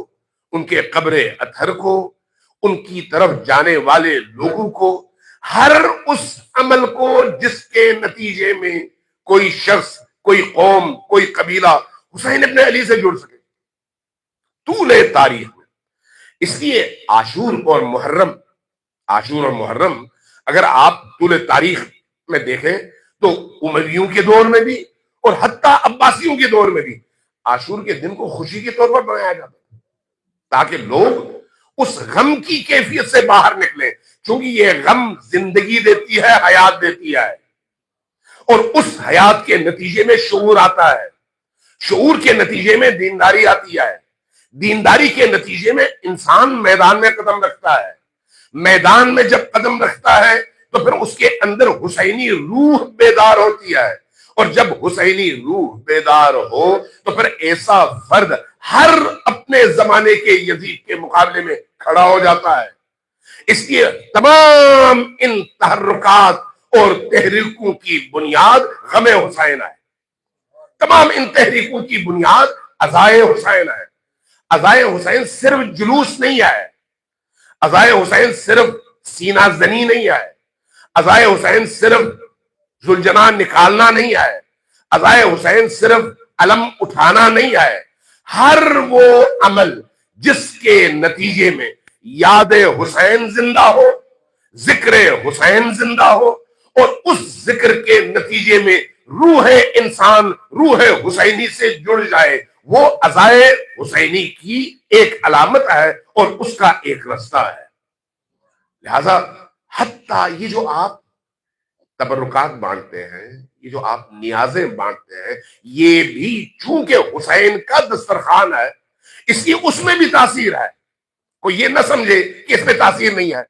ان کے قبر اطہر کو، ان کی طرف جانے والے لوگوں کو، ہر اس عمل کو جس کے نتیجے میں کوئی شخص، کوئی قوم، کوئی قبیلہ حسین ابن علی سے جڑ سکے طول تاریخ میں۔ اس لیے عاشور اور محرم اگر آپ طول تاریخ میں دیکھیں تو امویوں کے دور میں بھی اور حتیٰ عباسیوں کے دور میں بھی عاشور کے دن کو خوشی کے طور پر منایا جاتا ہے، تاکہ لوگ اس غم کی کیفیت سے باہر نکلیں، کیونکہ یہ غم زندگی دیتی ہے، حیات دیتی ہے، اور اس حیات کے نتیجے میں شعور آتا ہے، شعور کے نتیجے میں دینداری آتی ہے، دینداری کے نتیجے میں انسان میدان میں قدم رکھتا ہے، میدان میں جب قدم رکھتا ہے تو پھر اس کے اندر حسینی روح بیدار ہوتی ہے، اور جب حسینی روح بیدار ہو تو پھر ایسا فرد ہر اپنے زمانے کے یزید کے مقابلے میں کھڑا ہو جاتا ہے۔ اس لیے تمام ان تحرکات اور تحریکوں کی بنیاد غم حسین ہے، تمام ان تحریکوں کی بنیاد عزائے حسین ہے۔ عزائے حسین صرف جلوس نہیں ہے، عزائے حسین صرف سینہ زنی نہیں ہے، عزائے حسین صرف ذوالجناح نکالنا نہیں ہے، عزائے حسین صرف علم اٹھانا نہیں ہے۔ ہر وہ عمل جس کے نتیجے میں یاد حسین زندہ ہو، ذکر حسین زندہ ہو، اور اس ذکر کے نتیجے میں روح انسان روح حسینی سے جڑ جائے، وہ عزائے حسینی کی ایک علامت ہے اور اس کا ایک رستہ ہے۔ لہذا حتیٰ یہ جو آپ تبرکات بانٹتے ہیں، یہ جو آپ نیازیں بانٹتے ہیں، یہ بھی چونکہ حسین کا دسترخوان ہے، اس لیے اس میں بھی تاثیر ہے۔ کوئی یہ نہ سمجھے کہ اس میں تاثیر نہیں ہے۔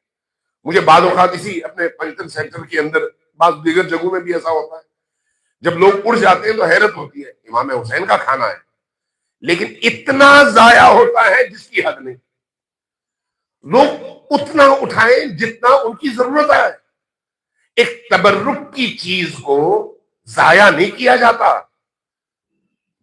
مجھے بعض اوقات اسی اپنے پنجتن سینٹر کے اندر بعض دیگر جگہوں میں بھی ایسا ہوتا ہے، جب لوگ اڑ جاتے ہیں تو حیرت ہوتی ہے، امام حسین کا کھانا ہے لیکن اتنا ضائع ہوتا ہے جس کی حد نہیں۔ لوگ اتنا اٹھائیں جتنا ان کی ضرورت ہے۔ ایک تبرک کی چیز کو ضائع نہیں کیا جاتا۔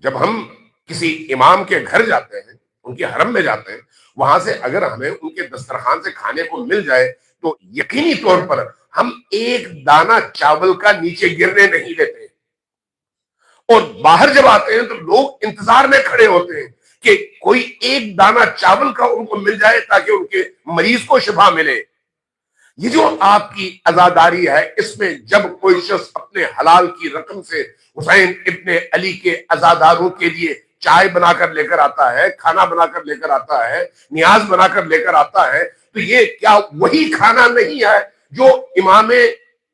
جب ہم کسی امام کے گھر جاتے ہیں، ان کے حرم میں جاتے ہیں، وہاں سے اگر ہمیں ان کے دسترخوان سے کھانے کو مل جائے تو یقینی طور پر ہم ایک دانہ چاول کا نیچے گرنے نہیں دیتے، اور باہر جب آتے ہیں تو لوگ انتظار میں کھڑے ہوتے ہیں کہ کوئی ایک دانہ چاول کا ان کو مل جائے تاکہ ان کے مریض کو شفا ملے. یہ جو آپ کی عزاداری ہے، اس میں جب کوئی شخص اپنے حلال کی رقم سے حسین ابن علی کے عزاداروں کے لیے چائے بنا کر لے کر آتا ہے، کھانا بنا کر لے کر آتا ہے، نیاز بنا کر لے کر آتا ہے، تو یہ کیا وہی کھانا نہیں ہے جو امام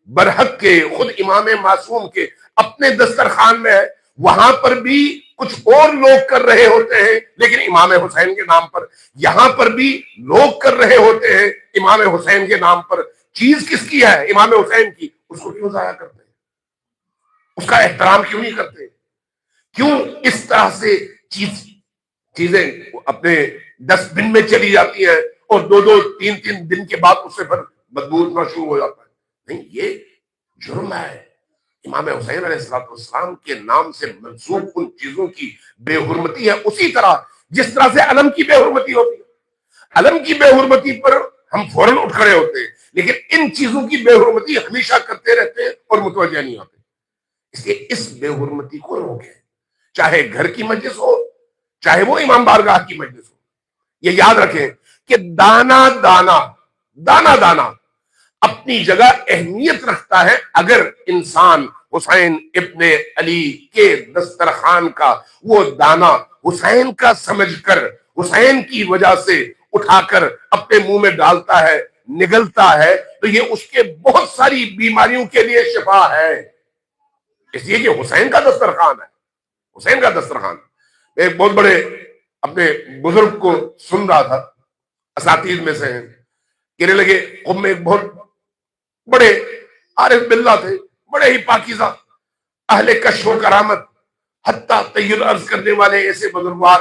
برحق کے، خود امام معصوم کے اپنے دسترخوان میں ہے؟ وہاں پر بھی کچھ اور لوگ کر رہے ہوتے ہیں لیکن امام حسین کے نام پر، یہاں پر بھی لوگ کر رہے ہوتے ہیں امام حسین کے نام پر. چیز کس کی ہے؟ امام حسین کی. اس کو کیوں ضائع کرتے ہیں؟ اس کا احترام کیوں نہیں کرتے؟ کیوں اس طرح سے چیزیں اپنے ڈسٹ بن میں چلی جاتی ہیں اور دو دو تین تین دن کے بعد اس سے پھر بدبو اٹھنا شروع ہو جاتا ہے؟ نہیں، یہ جرم ہے. امام حسین علیہ السلام کے نام سے منسوب ان چیزوں کی بے حرمتی ہے، اسی طرح جس طرح سے علم کی بے حرمتی ہوتی ہے. علم کی بے حرمتی پر ہم فوراً اٹھ کھڑے ہوتے ہیں، لیکن ان چیزوں کی بے حرمتی ہمیشہ کرتے رہتے ہیں اور متوجہ نہیں ہوتے. اس لیے اس بے حرمتی کو روکیں، چاہے گھر کی مجلس ہو، چاہے وہ امام بارگاہ کی مجلس ہو. یہ یاد رکھیں کہ دانا دانا دانا دانا اپنی جگہ اہمیت رکھتا ہے. اگر انسان حسین ابن علی کے دسترخوان کا وہ دانا حسین کا سمجھ کر حسین کی وجہ سے اٹھا کر اپنے منہ میں ڈالتا ہے، نگلتا ہے، تو یہ اس کے بہت ساری بیماریوں کے لیے شفا ہے. اس لیے کہ حسین کا دسترخوان ہے، حسین کا دسترخوان. ایک بہت بڑے اپنے بزرگ کو سن رہا تھا، اساتید میں سے ہیں، کہنے لگے قم میں ایک بہت بڑے عارف باللہ تھے، بڑے ہی پاکیزہ، اہل کشف و کرامت، حتیٰ طی الارض کرنے والے ایسے بزرگوار.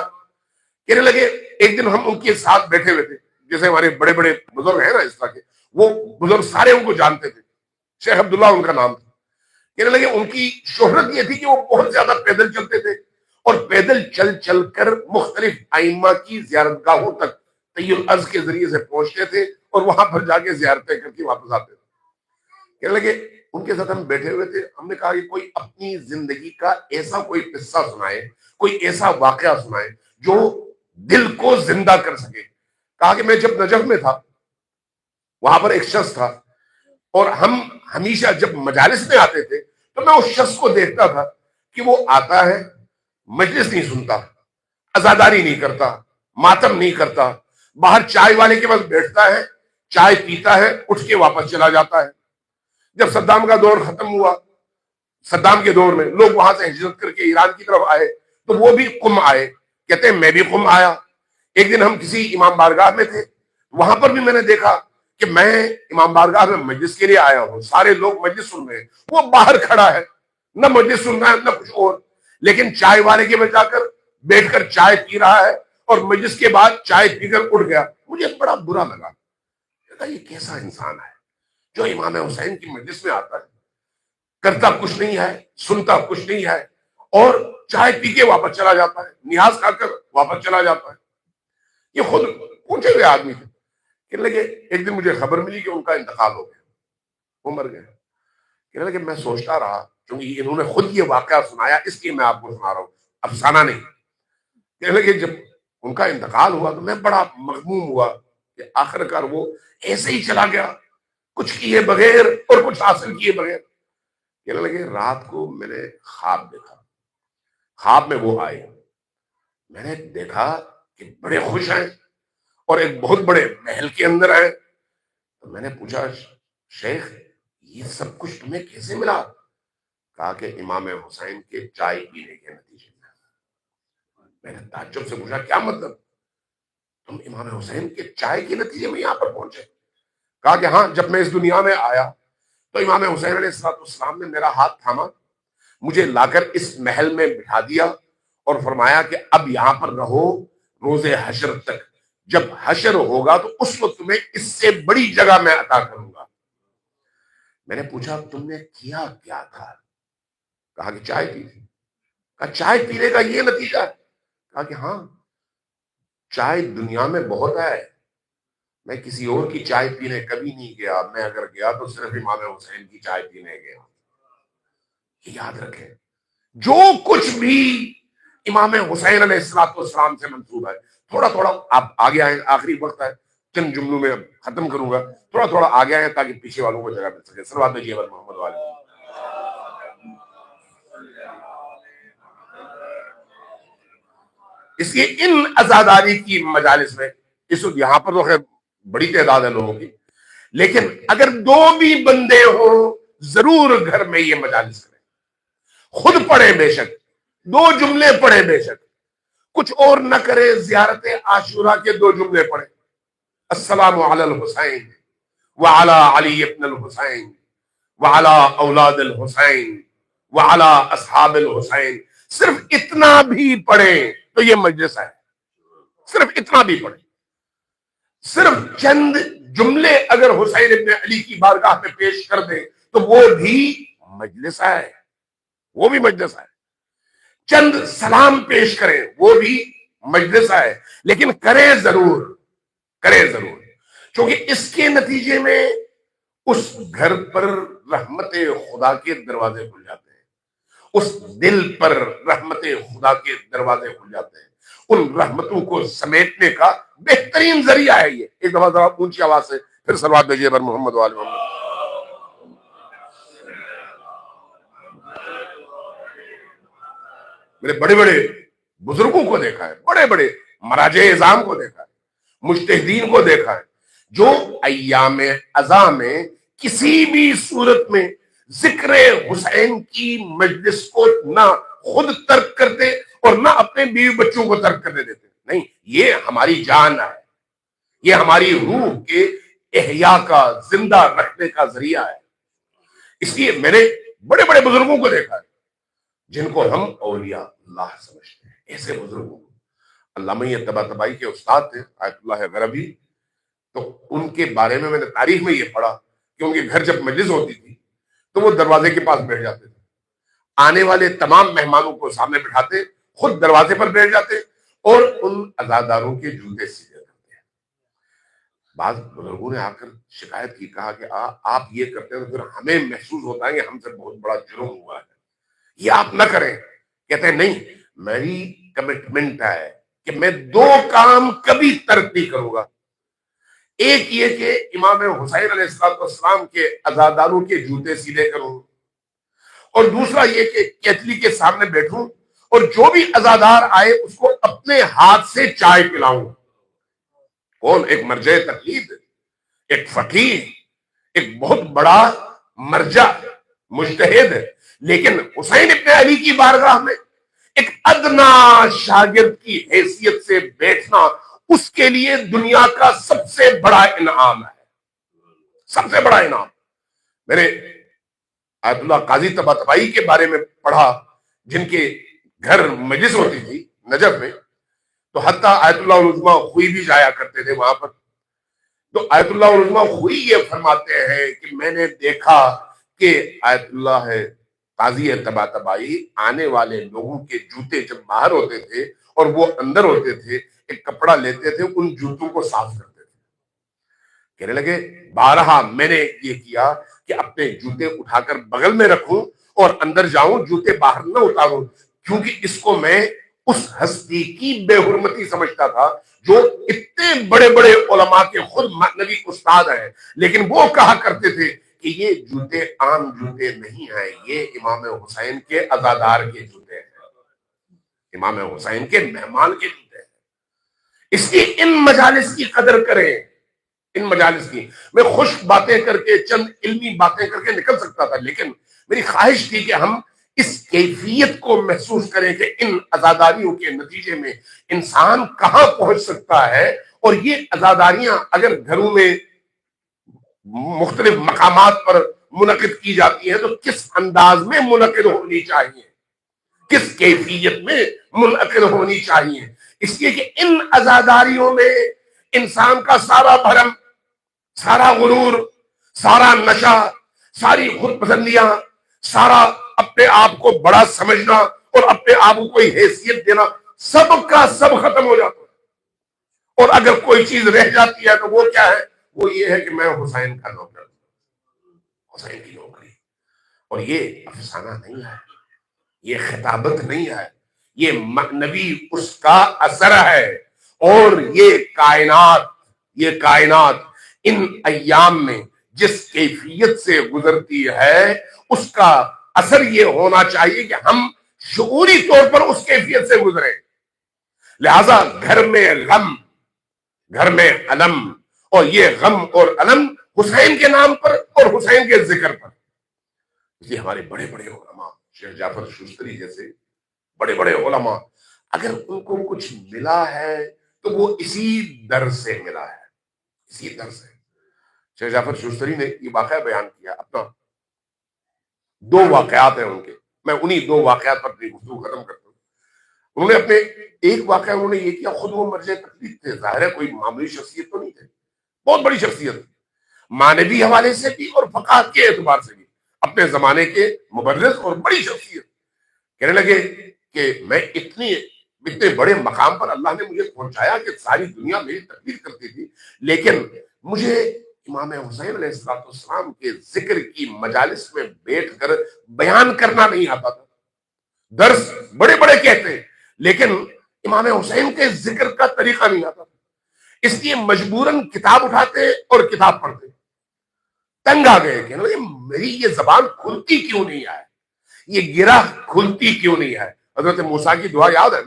کہنے لگے ایک دن ہم ان کے ساتھ بیٹھے ہوئے تھے، جیسے ہمارے بڑے بڑے بزرگ ہیں نا اس طرح کے، وہ بزرگ سارے ان کو جانتے تھے. شیخ عبداللہ ان کا نام تھا. کہنے لگے ان کی شہرت یہ تھی کہ وہ بہت زیادہ پیدل چلتے تھے اور پیدل چل چل کر مختلف ائمہ کی زیارت گاہوں تک طی الارض کے ذریعے سے پہنچتے تھے اور وہاں پر جا کے زیارتیں کر کے واپس آتے تھے. کہنے لگے ان کے ساتھ ہم بیٹھے ہوئے تھے، ہم نے کہا کہ کوئی اپنی زندگی کا ایسا کوئی قصہ سنائے، کوئی ایسا واقعہ سنائے جو دل کو زندہ کر سکے. کہا کہ میں جب نجف میں تھا، وہاں پر ایک شخص تھا اور ہم ہمیشہ جب مجالس میں آتے تھے تو میں اس شخص کو دیکھتا تھا کہ وہ آتا ہے، مجلس نہیں سنتا، عزاداری نہیں کرتا، ماتم نہیں کرتا، باہر چائے والے کے پاس بیٹھتا ہے، چائے پیتا ہے، اٹھ کے واپس چلا جاتا ہے. جب صدام کا دور ختم ہوا، صدام کے دور میں لوگ وہاں سے ہجرت کر کے ایران کی طرف آئے تو وہ بھی قم آئے. کہتے ہیں میں بھی قم آیا. ایک دن ہم کسی امام بارگاہ میں تھے، وہاں پر بھی میں نے دیکھا کہ میں امام بارگاہ میں مجلس کے لیے آیا ہوں، سارے لوگ مجلس سن رہے ہیں، وہ باہر کھڑا ہے، نہ مجلس سن رہا ہے نہ کچھ اور، لیکن چائے والے کے پاس جا کر بیٹھ کر چائے پی رہا ہے اور مجلس کے بعد چائے پی کر اٹھ گیا. مجھے بڑا برا لگا، یہ کیسا انسان ہے جو امام حسین کی مجلس میں آتا ہے، کرتا کچھ نہیں ہے، سنتا کچھ نہیں ہے اور چائے پی کے واپس چلا جاتا ہے، نیاز کھا کر واپس چلا جاتا ہے. یہ خود پوچھے ہوئے آدمی تھے. کہنے لگے ایک دن مجھے خبر ملی کہ ان کا انتقال ہو گیا، وہ مر گئے. کہنے لگے میں سوچتا رہا، کیونکہ انہوں نے خود یہ واقعہ سنایا اس لیے میں آپ کو سنا رہا ہوں، افسانہ نہیں. کہنے لگے جب ان کا انتقال ہوا تو میں بڑا مغموم ہوا کہ آخر کار وہ ایسے ہی چلا گیا، کچھ کیے بغیر اور کچھ حاصل کیے بغیر. کہنے لگے رات کو میں نے خواب دیکھا، خواب میں وہ آئے، میں نے دیکھا کہ بڑے خوش ہیں اور ایک بہت بڑے محل کے اندر ہیں. تو میں نے پوچھا شیخ یہ سب کچھ تمہیں کیسے ملا؟ کہا کہ امام حسین کے چائے پینے کے نتیجے میں. میں نے تعجب سے پوچھا کیا مطلب؟ تم امام حسین کے چائے کے نتیجے میں یہاں پر پہنچے؟ کہا کہ ہاں، جب میں اس دنیا میں آیا تو امام حسین علیہ السلام نے میرا ہاتھ تھاما، مجھے لا کر اس محل میں بٹھا دیا اور فرمایا کہ اب یہاں پر رہو روز حشر تک، جب حشر ہوگا تو اس وقت تمہیں اس سے بڑی جگہ میں عطا کروں گا. میں نے پوچھا تم نے کیا کیا تھا؟ کہا کہ چائے پی تھی. کہا چائے پینے کا یہ نتیجہ ہے؟ کہا کہ ہاں، چائے دنیا میں بہت ہے، میں کسی اور کی چائے پینے کبھی نہیں گیا، میں اگر گیا تو صرف امام حسین کی چائے پینے گیا. یہ یاد رکھیں، جو کچھ بھی امام حسین علیہ السلام سے منسوب ہے. تھوڑا تھوڑا آپ آگے آئیں، آخری وقت ہے، چند جملوں میں ختم کروں گا. تھوڑا تھوڑا آگے آئیں تاکہ پیچھے والوں کو جگہ مل سکے. صلوات بھیجیے بر محمد والے. اس لیے ان عزاداری کی مجالس میں اس وقت یہاں پر تو خیر بڑی تعداد ہے لوگوں کی، لیکن اگر دو بھی بندے ہوں ضرور گھر میں یہ مجالس کریں. خود پڑھیں بے شک، دو جملے پڑھیں بے شک، کچھ اور نہ کرے. زیارت عاشورہ کے دو جملے پڑھیں، السلام علی الحسین وعلی علی ابن الحسین وعلی اولاد الحسین وعلی اصحاب الحسین. صرف اتنا بھی پڑھیں تو یہ مجلس ہے. صرف اتنا بھی پڑھیں، صرف چند جملے اگر حسین ابن علی کی بارگاہ میں پیش کر دیں تو وہ بھی مجلس ہے، وہ بھی مجلس ہے. چند سلام پیش کریں وہ بھی مجلس ہے. لیکن کریں ضرور، کریں ضرور، کیونکہ اس کے نتیجے میں اس گھر پر رحمت خدا کے دروازے کھل جاتے ہیں، اس دل پر رحمت خدا کے دروازے کھل جاتے ہیں. ان رحمتوں کو سمیٹنے کا بہترین ذریعہ ہے یہ. ایک دفعہ ذرا اونچی آواز سے پھر صلوات بھیجیے بر محمد وآل محمد. میرے بڑے بڑے بزرگوں کو دیکھا ہے، بڑے بڑے مراجع اعظام کو دیکھا ہے، مجتہدین کو دیکھا ہے، جو ایام ازاں میں کسی بھی صورت میں ذکر حسین کی مجلس کو نہ خود ترک کرتے اور نہ اپنے بیوی بچوں کو ترک کرنے دیتے. نہیں، یہ ہماری جان ہے، یہ ہماری روح کے احیاء کا، زندہ رکھنے کا ذریعہ ہے. اس لیے میں نے بڑے بڑے بزرگوں کو دیکھا ہے جن کو ہم اولیاء اللہ سمجھتے ہیں. ایسے بزرگوں کو علامہ طباطبائی کے استاد تھے آیت اللہ غربی، تو ان کے بارے میں نے تاریخ میں یہ پڑھا کہ ان کے گھر جب مجلس ہوتی تھی تو وہ دروازے کے پاس بیٹھ جاتے تھے، آنے والے تمام مہمانوں کو سامنے بٹھاتے، خود دروازے پر بیٹھ جاتے اور ان عزاداروں کے جوتے سیدھے کرتے. بعض بزرگوں نے آ کر شکایت کی، کہا کہ آپ یہ کرتے ہیں تو پھر ہمیں محسوس ہوتا ہے کہ ہم سے بہت بڑا جرم ہوا ہے، یہ آپ نہ کریں. کہتے ہیں نہیں، میری کمٹمنٹ ہے کہ میں دو کام کبھی ترک نہیں کروں گا. ایک یہ کہ امام حسین علیہ السلام کے عزاداروں کے جوتے سیدھے کروں، اور دوسرا یہ کہ کیتلی کے سامنے بیٹھوں اور جو بھی عزادار آئے اس کو اپنے ہاتھ سے چائے پلاؤں. کون؟ ایک مرجع تقلید، ایک فقیہ، ایک بہت بڑا مرجع مجتہد. لیکن حسین ابن علی کی بارگاہ میں ایک ادنا شاگرد کی حیثیت سے بیٹھنا اس کے لیے دنیا کا سب سے بڑا انعام ہے، سب سے بڑا انعام. میں نے آیت اللہ قاضی طباطبائی کے بارے میں پڑھا جن کے گھر مجلس ہوتی تھی نجف میں، تو حتیٰ آیت اللہ العظمیٰ خوئی بھی جایا کرتے تھے وہاں پر. تو آیت اللہ العظمیٰ خوئی یہ فرماتے ہیں کہ میں نے دیکھا کہ آیت اللہ قاضی طباطبائی آنے والے لوگوں کے جوتے جب باہر ہوتے تھے اور وہ اندر ہوتے تھے، ایک کپڑا لیتے تھے ان جوتوں کو صاف کرتے تھے. کہنے لگے بارہا میں نے یہ کیا کہ اپنے جوتے اٹھا کر بغل میں رکھوں اور اندر جاؤں، جوتے باہر نہ اتاروں، کیونکہ اس کو میں اس ہستی کی بے حرمتی سمجھتا تھا جو اتنے بڑے بڑے علماء کے خود نبی استاد ہیں، لیکن وہ کہا کرتے تھے کہ یہ جوتے عام جوتے نہیں ہیں، یہ امام حسین کے عزادار کے جوتے ہیں، امام حسین کے مہمان کے جوتے ہیں. اس لیے ان مجالس کی قدر کریں. ان مجالس کی میں خوش باتیں کر کے، چند علمی باتیں کر کے نکل سکتا تھا، لیکن میری خواہش تھی کہ ہم اس کیفیت کو محسوس کریں کہ ان عزاداریوں کے نتیجے میں انسان کہاں پہنچ سکتا ہے. اور یہ عزاداریاں اگر گھروں میں مختلف مقامات پر منعقد کی جاتی ہیں تو کس انداز میں منعقد ہونی چاہیے، کس کیفیت میں منعقد ہونی چاہیے. اس لیے کہ ان عزاداریوں میں انسان کا سارا بھرم، سارا غرور، سارا نشہ، ساری خود پسندیاں، سارا اپنے آپ کو بڑا سمجھنا اور اپنے آپ کو کوئی حیثیت دینا، سب کا سب ختم ہو جاتا ہے. اور اگر کوئی چیز رہ جاتی ہے تو وہ کیا ہے؟ وہ یہ ہے کہ میں حسین کا نوکر، حسین کی نوکری. اور یہ افسانہ نہیں ہے، یہ خطابت نہیں ہے، یہ نبی اس کا اثر ہے، اور یہ کائنات ان ایام میں جس کیفیت سے گزرتی ہے اس کا اثر یہ ہونا چاہیے کہ ہم شعوری طور پر اس کیفیت سے گزریں۔ لہذا گھر میں غم، گھر میں علم، اور یہ غم اور علم حسین کے نام پر اور حسین کے ذکر پر۔ اس لیے ہمارے بڑے بڑے علماء، شیخ جعفر شوستری جیسے بڑے بڑے علماء، اگر ان کو کچھ ملا ہے تو وہ اسی در سے ملا ہے، اسی در سے۔ شیخ جعفر شوستری نے یہ واقعہ بیان کیا اپنا، دو واقعات ہیں ان کے، میں انہی دو واقعات پر اپنی گفتگو ختم کرتا ہوں۔ انہوں نے اپنے ایک واقعہ انہوں نے یہ کیا، خود وہ مرجع تقلید تھے، ظاہر ہے کوئی معمولی شخصیت تو نہیں تھے، بہت بڑی شخصیت، معنوی حوالے سے بھی اور فقاہت کے اعتبار سے بھی اپنے زمانے کے مبرز اور بڑی شخصیت۔ کہنے لگے کہ میں اتنے بڑے مقام پر اللہ نے مجھے پہنچایا کہ ساری دنیا میری تقلید کرتی تھی، لیکن مجھے امام حسین علیہ السلام کے ذکر کی مجالس میں بیٹھ کر بیان کرنا نہیں آتا تھا۔ درس بڑے بڑے کہتے ہیں لیکن امام حسین کے ذکر کا طریقہ نہیں آتا تھا، اس لیے مجبوراً کتاب اٹھاتے اور کتاب پڑھتے۔ تنگ آ گئے کہ میری یہ زبان کھلتی کیوں نہیں ہے، یہ گرہ کھلتی کیوں نہیں ہے۔ حضرت موسیٰ کی دعا یاد ہے،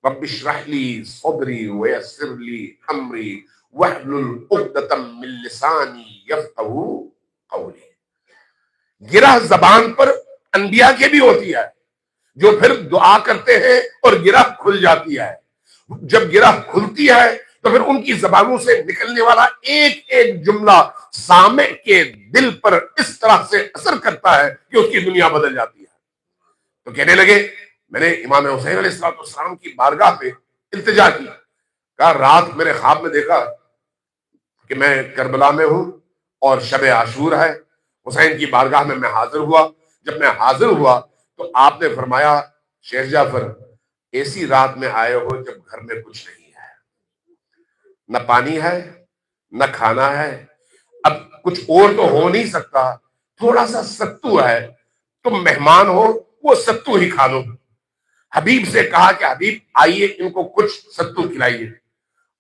رب اشرح لی صدری ویسر لی امری واحلل عقدۃ من لسانی یفقہوا قولی۔ گرہ زبان پر انبیاء کے بھی ہوتی ہے، جو پھر دعا کرتے ہیں اور گرہ کھل جاتی ہے۔ جب گرہ کھلتی ہے تو پھر ان کی زبانوں سے نکلنے والا ایک ایک جملہ سامع کے دل پر اس طرح سے اثر کرتا ہے کہ اس کی دنیا بدل جاتی ہے۔ تو کہنے لگے میں نے امام حسین علیہ السلام کی بارگاہ پہ التجا کی، کہا رات میرے خواب میں دیکھا کہ میں کربلا میں ہوں اور شب عاشور ہے، حسین کی بارگاہ میں حاضر ہوا۔ جب میں حاضر ہوا تو آپ نے فرمایا شیخ جعفر ایسی رات میں آئے ہو جب گھر میں کچھ نہیں ہے، نہ پانی ہے نہ کھانا ہے، اب کچھ اور تو ہو نہیں سکتا، تھوڑا سا ستو ہے، تم مہمان ہو وہ ستو ہی کھا لو۔ حبیب سے کہا کہ حبیب آئیے ان کو کچھ ستو کھلائیے۔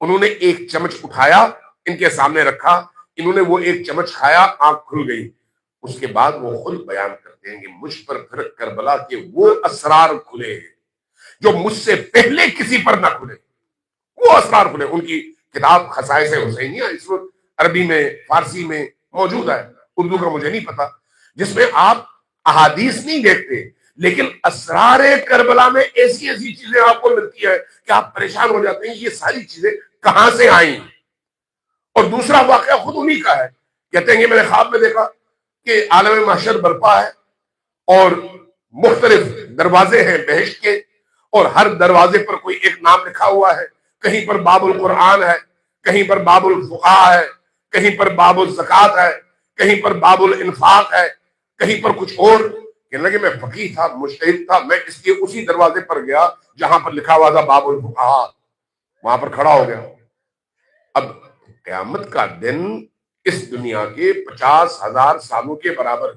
انہوں نے ایک چمچ اٹھایا ان کے سامنے رکھا، انہوں نے وہ ایک چمچ کھایا، آنکھ کھل گئی۔ اس کے بعد وہ خود بیان کرتے ہیں کہ مجھ پر پھر کربلا کے وہ اسرار کھلے جو مجھ سے پہلے کسی پر نہ کھلے، وہ اسرار کھلے۔ ان کی کتاب خصائص حسینیہ اس وقت عربی میں فارسی میں موجود ہے، اردو کا مجھے نہیں پتا، جس میں آپ احادیث نہیں دیکھتے لیکن اسرار کربلا میں ایسی ایسی چیزیں آپ کو ملتی ہے کہ آپ پریشان ہو جاتے ہیں یہ ساری چیزیں کہاں سے آئیں۔ اور دوسرا واقعہ خود انہی کا ہے، کہتے ہیں کہ میں نے خواب میں دیکھا کہ عالم محشر برپا ہے اور مختلف دروازے ہیں بہشت کے، اور ہر دروازے پر کوئی ایک نام لکھا ہوا ہے، کہیں پر باب القرآن ہے، کہیں پر باب الفقہ ہے، کہیں پر باب الزکات ہے، کہیں پر باب الانفاق ہے، کہیں پر کچھ اور۔ کہنے لگے میں فقیہ تھا، مجتہد تھا، میں اس کے اسی دروازے پر گیا جہاں پر لکھا ہوا تھا باب الفقہ، وہاں پر کھڑا ہو گیا۔ اب قیامت کا دن اس دنیا کے 50,000 سالوں کے برابر۔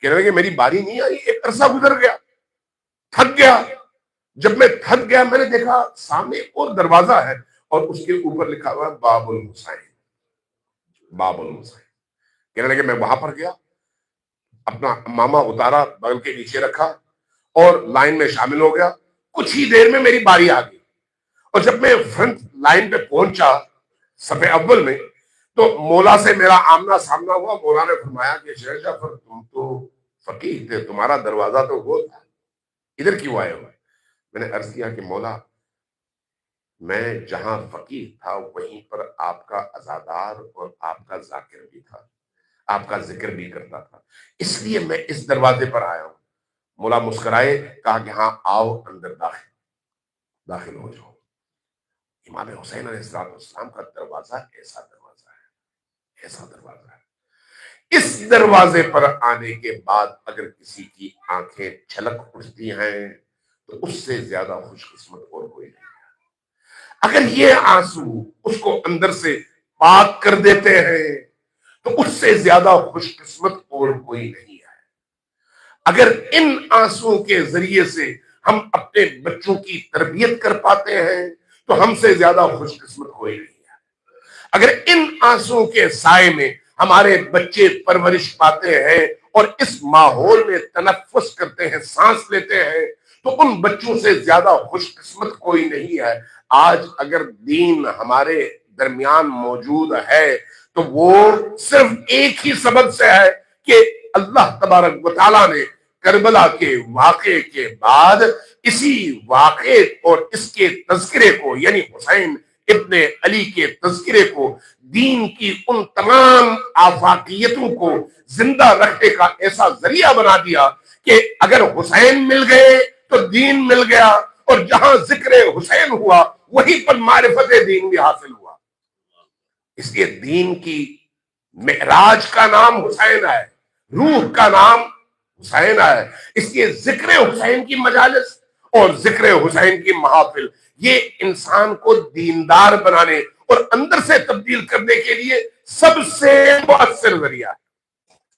کہنے لگے میری باری نہیں آئی، ایک عرصہ گزر گیا، تھک گیا۔ جب میں تھک گیا میں نے دیکھا سامنے ایک اور دروازہ ہے اور اس کے اوپر لکھا ہوا ہے باب الحسین، باب الحسین۔ کہنے لگے میں وہاں پر گیا، اپنا امامہ اتارا، بغل کے نیچے رکھا اور لائن میں شامل ہو گیا۔ کچھ ہی دیر میں میری باری آ گئی، اور جب میں فرنٹ لائن پہ پہنچا صف اول میں تو مولا سے میرا آمنا سامنا ہوا۔ مولا نے فرمایا کہ شیخ جعفر تم تو فقیہ تھے، تمہارا دروازہ تو وہ تھا، ادھر کیوں آئے ہوئے؟ میں نے عرض کیا کہ مولا میں جہاں فقیہ تھا وہیں پر آپ کا عزادار اور آپ کا ذاکر بھی تھا، آپ کا ذکر بھی کرتا تھا، اس لیے میں اس دروازے پر آیا ہوں۔ مولا مسکرائے، کہا کہ ہاں آؤ اندر داخل ہو جاؤ۔ امام حسین علیہ السلام کا دروازہ ایسا دروازہ ہے، ایسا دروازہ ہے، اس دروازے پر آنے کے بعد اگر کسی کی آنکھیں چھلک اٹھتی ہیں تو اس سے زیادہ خوش قسمت اور کوئی نہیں ہے۔ اگر یہ آنسو اس کو اندر سے پاک کر دیتے ہیں تو اس سے زیادہ خوش قسمت اور کوئی نہیں ہے۔ اگر ان آنسو کے ذریعے سے ہم اپنے بچوں کی تربیت کر پاتے ہیں تو ہم سے زیادہ خوش قسمت کوئی نہیں ہے۔ اگر ان آنسوں کے سائے میں ہمارے بچے پرورش پاتے ہیں اور اس ماحول میں تنفس کرتے ہیں، سانس لیتے ہیں، تو ان بچوں سے زیادہ خوش قسمت کوئی نہیں ہے۔ آج اگر دین ہمارے درمیان موجود ہے تو وہ صرف ایک ہی سبب سے ہے کہ اللہ تبارک و تعالیٰ نے کربلا کے واقعے کے بعد اسی واقعے اور اس کے تذکرے کو، یعنی حسین ابن علی کے تذکرے کو، دین کی ان تمام آفاقیتوں کو زندہ رکھنے کا ایسا ذریعہ بنا دیا کہ اگر حسین مل گئے تو دین مل گیا، اور جہاں ذکر حسین ہوا وہیں پر معرفت دین بھی حاصل ہوا۔ اس لیے دین کی معراج کا نام حسین ہے، روح کا نام حسین ہے۔ اس لیے ذکر حسین کی مجالس اور ذکر حسین کی محافل یہ انسان کو دیندار بنانے اور اندر سے تبدیل کرنے کے لیے سب سے مؤثر ذریعہ ہے،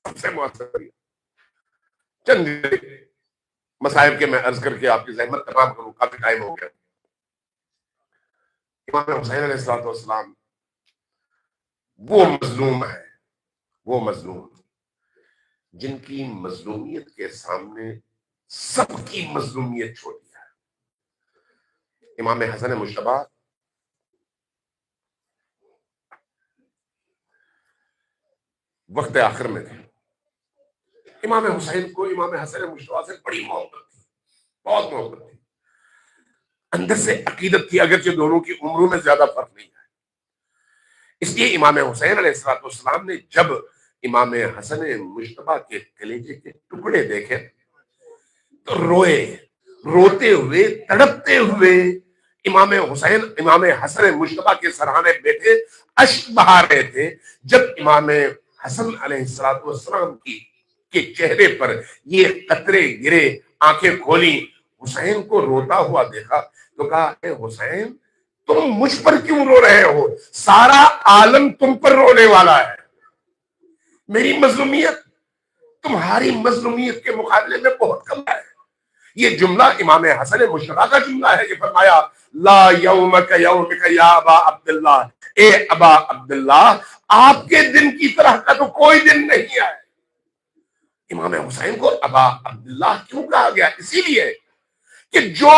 سب سے مؤثر ذریعہ۔ چند مصائب کے میں عرض کر کے آپ کی زحمت تمام کروں، کافی ٹائم ہو گیا۔ امام حسین علیہ السلام وہ مظلوم ہے، وہ مظلوم جن کی مظلومیت کے سامنے سب کی مظلومیت چھوڑی ہے۔ امام حسن مجتبی وقت آخر میں تھے۔ امام حسین کو امام حسن مجتبی سے بڑی محبت تھی، بہت محبت تھی، اندر سے عقیدت تھی، اگرچہ دونوں کی عمروں میں زیادہ فرق نہیں ہے۔ اس لیے امام حسین علیہ السلام نے جب امام حسن مجتبی کے کلیجے کے ٹکڑے دیکھے تو روئے، روتے ہوئے، تڑپتے ہوئے امام حسن مجتبی کے سرہانے بیٹھے اشک بہا رہے تھے۔ جب امام حسن علیہ السلام کے چہرے پر یہ قطرے گرے، آنکھیں کھولی، حسین کو روتا ہوا دیکھا تو کہا، اے حسین تم مجھ پر کیوں رو رہے ہو؟ سارا عالم تم پر رونے والا ہے۔ میری مظلومیت تمہاری مظلومیت کے مقابلے میں بہت کم ہے۔ یہ جملہ امام حسن مجتبی کا جملہ ہے۔ یہ فرمایا، لا یومک یومک یا ابا عبداللہ، اے ابا عبداللہ آپ کے دن کی طرح کا تو کوئی دن نہیں ہے۔ امام حسین کو ابا عبداللہ کیوں کہا گیا؟ اسی لیے کہ جو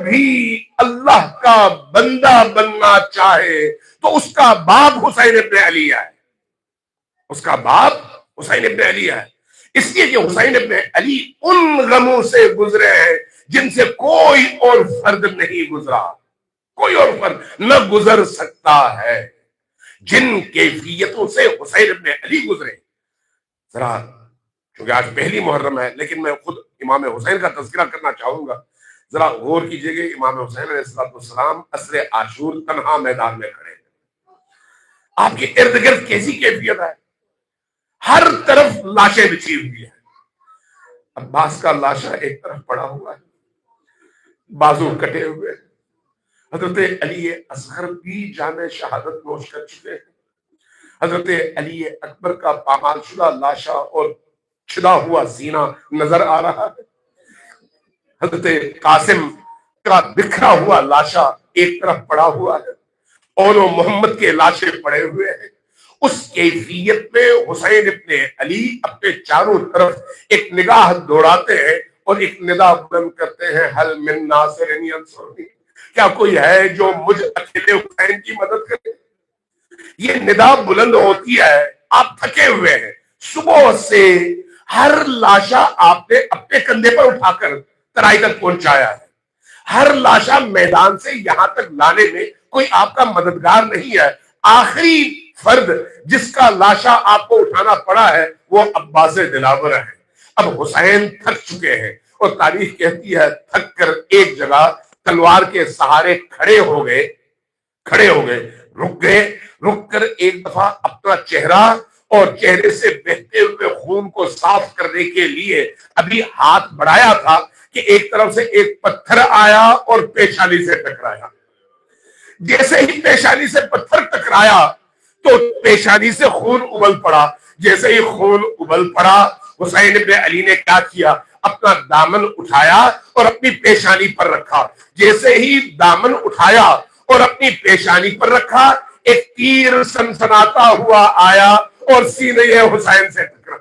بھی اللہ کا بندہ بننا چاہے تو اس کا باپ حسین ابن علی ہے، اس کا باپ حسین ابن علی ہے۔ اس لیے کہ حسین ابن علی ان غموں سے گزرے ہیں جن سے کوئی اور فرد نہیں گزرا، کوئی اور فرد نہ گزر سکتا ہے۔ جن کیفیتوں سے حسین ابن علی گزرے، ذرا چونکہ آج پہلی محرم ہے لیکن میں خود امام حسین کا تذکرہ کرنا چاہوں گا، ذرا غور کیجئے گا۔ امام حسین علیہ السلام عصر عاشور تنہا میدان میں کھڑے ہیں، آپ کے ارد گرد کیسی کیفیت ہے؟ ہر طرف لاشیں بچھی ہوئی ہیں۔ عباس کا لاشا ایک طرف پڑا ہوا ہے، بازو کٹے ہوئے، حضرت علی اصغر بھی جام شہادت نوش کر چکے ہیں، حضرت علی اکبر کا پامال شدہ لاشا اور چھدا ہوا سینہ نظر آ رہا ہے، حضرت قاسم کا بکھرا ہوا لاشا ایک طرف پڑا ہوا ہے، اور وہ محمد کے لاشیں پڑے ہوئے ہیں۔ اس کیفیت میں حسین ابن علی اپنے چاروں طرف ایک نگاہ دوڑاتے ہیں اور ایک ندا بلند کرتے ہیں، حل من ناصر ینصرنی، کیا کوئی ہے جو مجھ اکیلے حسین کی مدد کرے؟ یہ ندا بلند ہوتی ہے، آپ تھکے ہوئے ہیں، صبح سے ہر لاشا آپ نے اپنے کندھے پر اٹھا کر ترائی تک پہنچایا ہے، ہر لاشا میدان سے یہاں تک لانے میں کوئی آپ کا مددگار نہیں ہے۔ آخری فرد جس کا لاشا آپ کو اٹھانا پڑا ہے وہ عباس دلاور ہے۔ اب حسین تھک چکے ہیں اور تاریخ کہتی ہے تھک کر ایک جگہ تلوار کے سہارے کھڑے ہو گئے، رک کر ایک دفعہ اپنا چہرہ اور چہرے سے بہتے ہوئے خون کو صاف کرنے کے لیے ابھی ہاتھ بڑھایا تھا کہ ایک طرف سے ایک پتھر آیا اور پیشانی سے ٹکرایا۔ جیسے ہی پیشانی سے پتھر ٹکرایا تو پیشانی سے خون ابل پڑا۔ جیسے ہی خون ابل پڑا، حسین ابن علی نے کیا کیا؟ اپنا دامن اٹھایا اور اپنی پیشانی پر رکھا. جیسے ہی دامن اٹھایا اور اپنی پیشانی پر رکھا، ایک تیر سنسناتا ہوا آیا اور سینے حسین سے ٹکرا.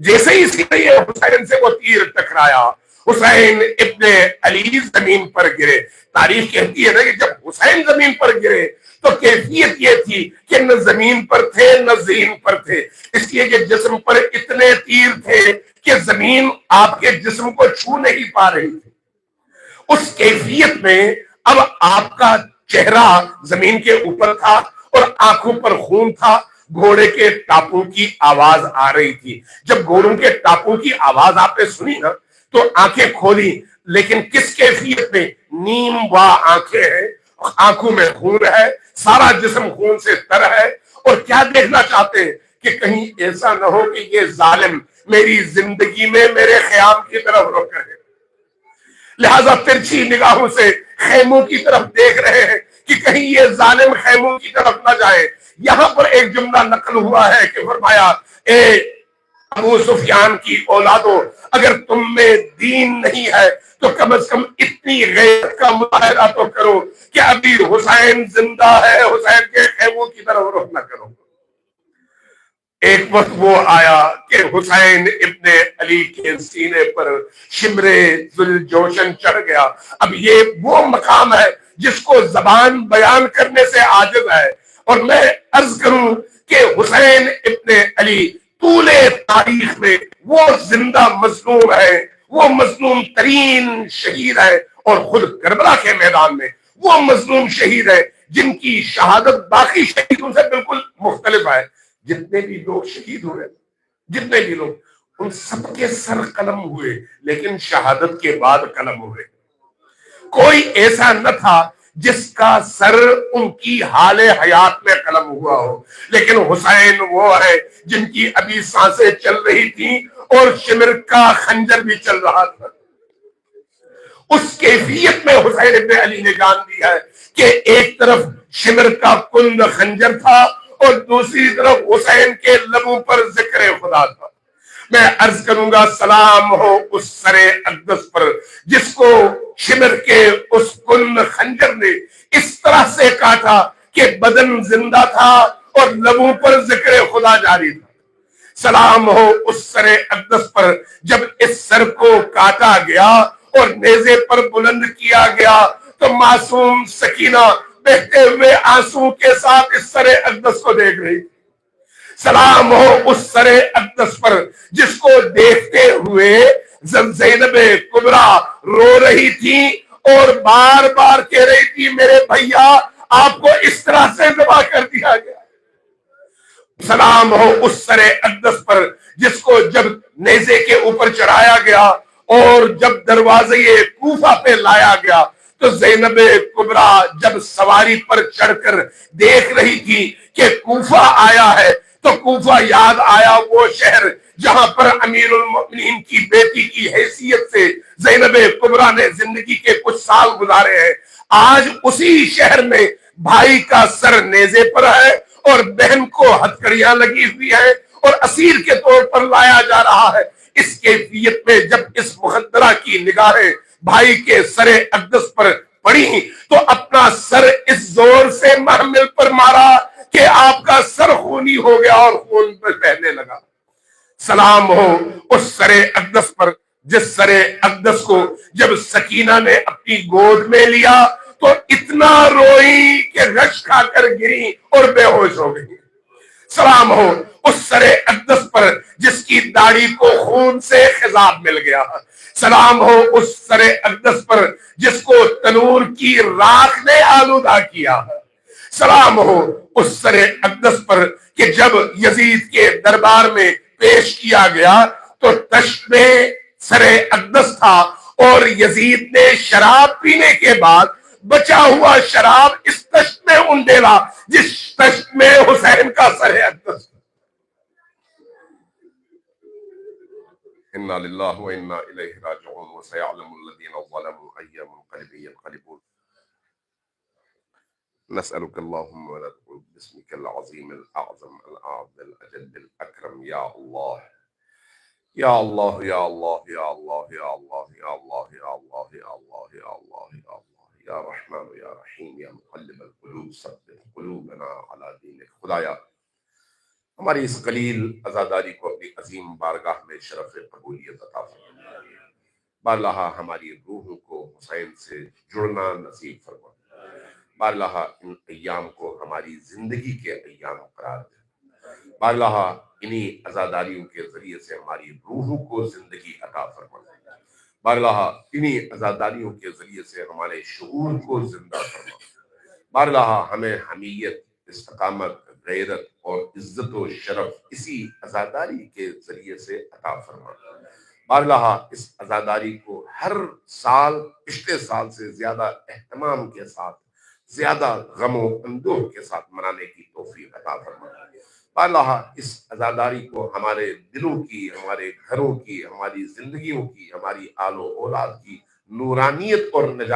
جیسے ہی سینے حسین سے وہ تیر ٹکرایا، حسین ابن علی زمین پر گرے. تاریخ کہتی ہے نا کہ جب حسین زمین پر گرے تو کیفیت یہ تھی کہ نہ زمین پر تھے نہ زین پر تھے، اس لیے کہ جسم پر اتنے تیر تھے کہ زمین آپ کے جسم کو چھو نہیں پا رہی تھی. اس کیفیت میں اب آپ کا چہرہ زمین کے اوپر تھا اور آنکھوں پر خون تھا. گھوڑے کے ٹاپوں کی آواز آ رہی تھی. جب گھوڑوں کے ٹاپوں کی آواز آپ نے سنی نا تو آنکھیں کھولی، لیکن کس کیفیت میں؟ نیم وا آنکھیں ہیں، آنکھوں میں خون ہے، سارا جسم خون سے تر ہے. اور کیا دیکھنا چاہتے ہیں کہ کہیں ایسا نہ ہو کہ یہ ظالم میری زندگی میں میرے خیام کی طرف رخ کرے. لہذا ترچھی نگاہوں سے خیموں کی طرف دیکھ رہے ہیں کہ کہیں یہ ظالم خیموں کی طرف نہ جائے. یہاں پر ایک جملہ نقل ہوا ہے کہ فرمایا، اے ابو سفیان کی اولادو، اگر تم میں دین نہیں ہے تو کم از کم اتنی غیرت کا مظاہرہ تو کرو کہ ابھی حسین زندہ ہے، حسین کے خیموں کی طرف رخ نہ کرو. ایک وقت وہ آیا کہ حسین ابن علی کے سینے پر شمر ذوالجوشن چڑھ گیا. اب یہ وہ مقام ہے جس کو زبان بیان کرنے سے عاجز ہے. اور میں عرض کروں کہ حسین ابن علی طول تاریخ میں وہ زندہ مظلوم ہے، وہ مظلوم ترین شہید ہے. اور خود کربلا کے میدان میں وہ مظلوم شہید ہے جن کی شہادت باقی شہیدوں سے بالکل مختلف ہے. جتنے بھی لوگ شہید ہوئے، جتنے بھی لوگ، ان سب کے سر قلم ہوئے، لیکن شہادت کے بعد قلم ہوئے. کوئی ایسا نہ تھا جس کا سر ان کی حال حیات میں قلم ہوا ہو. لیکن حسین وہ ہے جن کی ابھی سانسیں چل رہی تھیں اور شمر کا خنجر بھی چل رہا تھا. اس کیفیت میں حسین ابن علی نے جان دیا ہے کہ ایک طرف شمر کا کند خنجر تھا اور دوسری طرف حسین کے لبوں پر ذکر خدا تھا. میں عرض کروں گا، سلام ہو اس سر اقدس پر جس کو شمر کے اس کند خنجر نے اس طرح سے کاٹا کہ بدن زندہ تھا اور لبوں پر ذکر خدا جاری تھا. سلام ہو اس سر اقدس پر جب اس سر کو کاٹا گیا اور نیزے پر بلند کیا گیا تو معصوم سکینہ بہتے ہوئے آنسو کے ساتھ اس سر اقدس کو دیکھ رہی. سلام ہو اس سر اقدس پر جس کو دیکھتے ہوئے زینب کبریٰ رو رہی تھی اور بار بار کہہ رہی تھی، میرے بھیا آپ کو اس طرح سے ذبح کر دیا گیا. سلام ہو اس سر اقدس پر جس کو جب نیزے کے اوپر چڑھایا گیا اور جب دروازے کوفہ پہ لایا گیا تو زینب کبریٰ جب سواری پر چڑھ کر دیکھ رہی تھی کہ کوفہ آیا ہے تو کوفہ یاد آیا، وہ شہر جہاں پر امیر المؤمنین کی بیٹی کی حیثیت سے زینب کبریٰ نے زندگی کے کچھ سال گزارے ہیں. آج اسی شہر میں بھائی کا سر نیزے پر ہے اور بہن کو ہتھکڑیاں لگی ہوئی ہیں اور اسیر کے طور پر لایا جا رہا ہے. اس کیفیت میں جب اس مخدرہ کی نگاہیں بھائی کے سر اقدس پر پڑی تو اپنا سر اس زور سے محمل پر مارا کہ آپ کا سر خونی ہو گیا اور خون پر بہنے لگا. سلام ہو اس سر اقدس پر جس سر اقدس کو جب سکینہ نے اپنی گود میں لیا تو اتنا روئی کہ غش کھا کر گری اور بے ہوش ہو گئی. سلام ہو اس سر اقدس پر جس کی داڑھی کو خون سے خضاب مل گیا. سلام ہو اس سر اقدس پر جس کو تنور کی راکھ نے آلودہ کیا. سلام ہو اس سر اقدس پر کہ جب یزید کے دربار میں پیش کیا گیا تو تشت میں سر اقدس تھا اور یزید نے شراب پینے کے بعد بچا ہوا شراب اس تشت میں انڈیلا جس تشت میں حسین کا سر اقدس. انا للہ و انا الیہ راجعون وسيعلم الذين ظلموا اي منقلب ينقلبون. نسألك اللهم وندعو باسمك العظيم الأعظم الأعظم الأجل الأكرم يا الله یا اللہ یا اللہ یا اللہ یا اللہ یا اللہ یا اللہ یا اللہ یا اللہ یا اللہ یا رحمان یا رحیم یا مقلب القلوب ثبت قلوبنا علی دینک. خدایا ہماری اس قلیل عزاداری کو اپنی عظیم بارگاہ میں شرف قبولیت عطا فرما. بارلہا ہماری روحوں کو حسین سے جڑنا نصیب فرما. بارلہا ان ایام کو ہماری زندگی کے ایام قرار دے. بارلہا انہی عزاداریوں کے ذریعے سے ہماری روحوں کو زندگی عطا فرما. بارلہا انہی عزاداریوں کے ذریعے سے ہمارے شعور کو زندہ فرما. بارلہا ہمیں حمیت، استقامت، غیرت اور عزت و شرف اسی عزاداری کے ذریعے سے عطا فرما. بارلہا اس عزاداری کو ہر سال پچھلے سال سے زیادہ اہتمام کے ساتھ، زیادہ غم و اندوہ کے ساتھ منانے کی توفیق عطا فرما. بارلہا اس عزاداری کو ہمارے دلوں کی، ہمارے گھروں کی، ہماری زندگیوں کی، ہماری آل و اولاد کی نورانیت اور نجات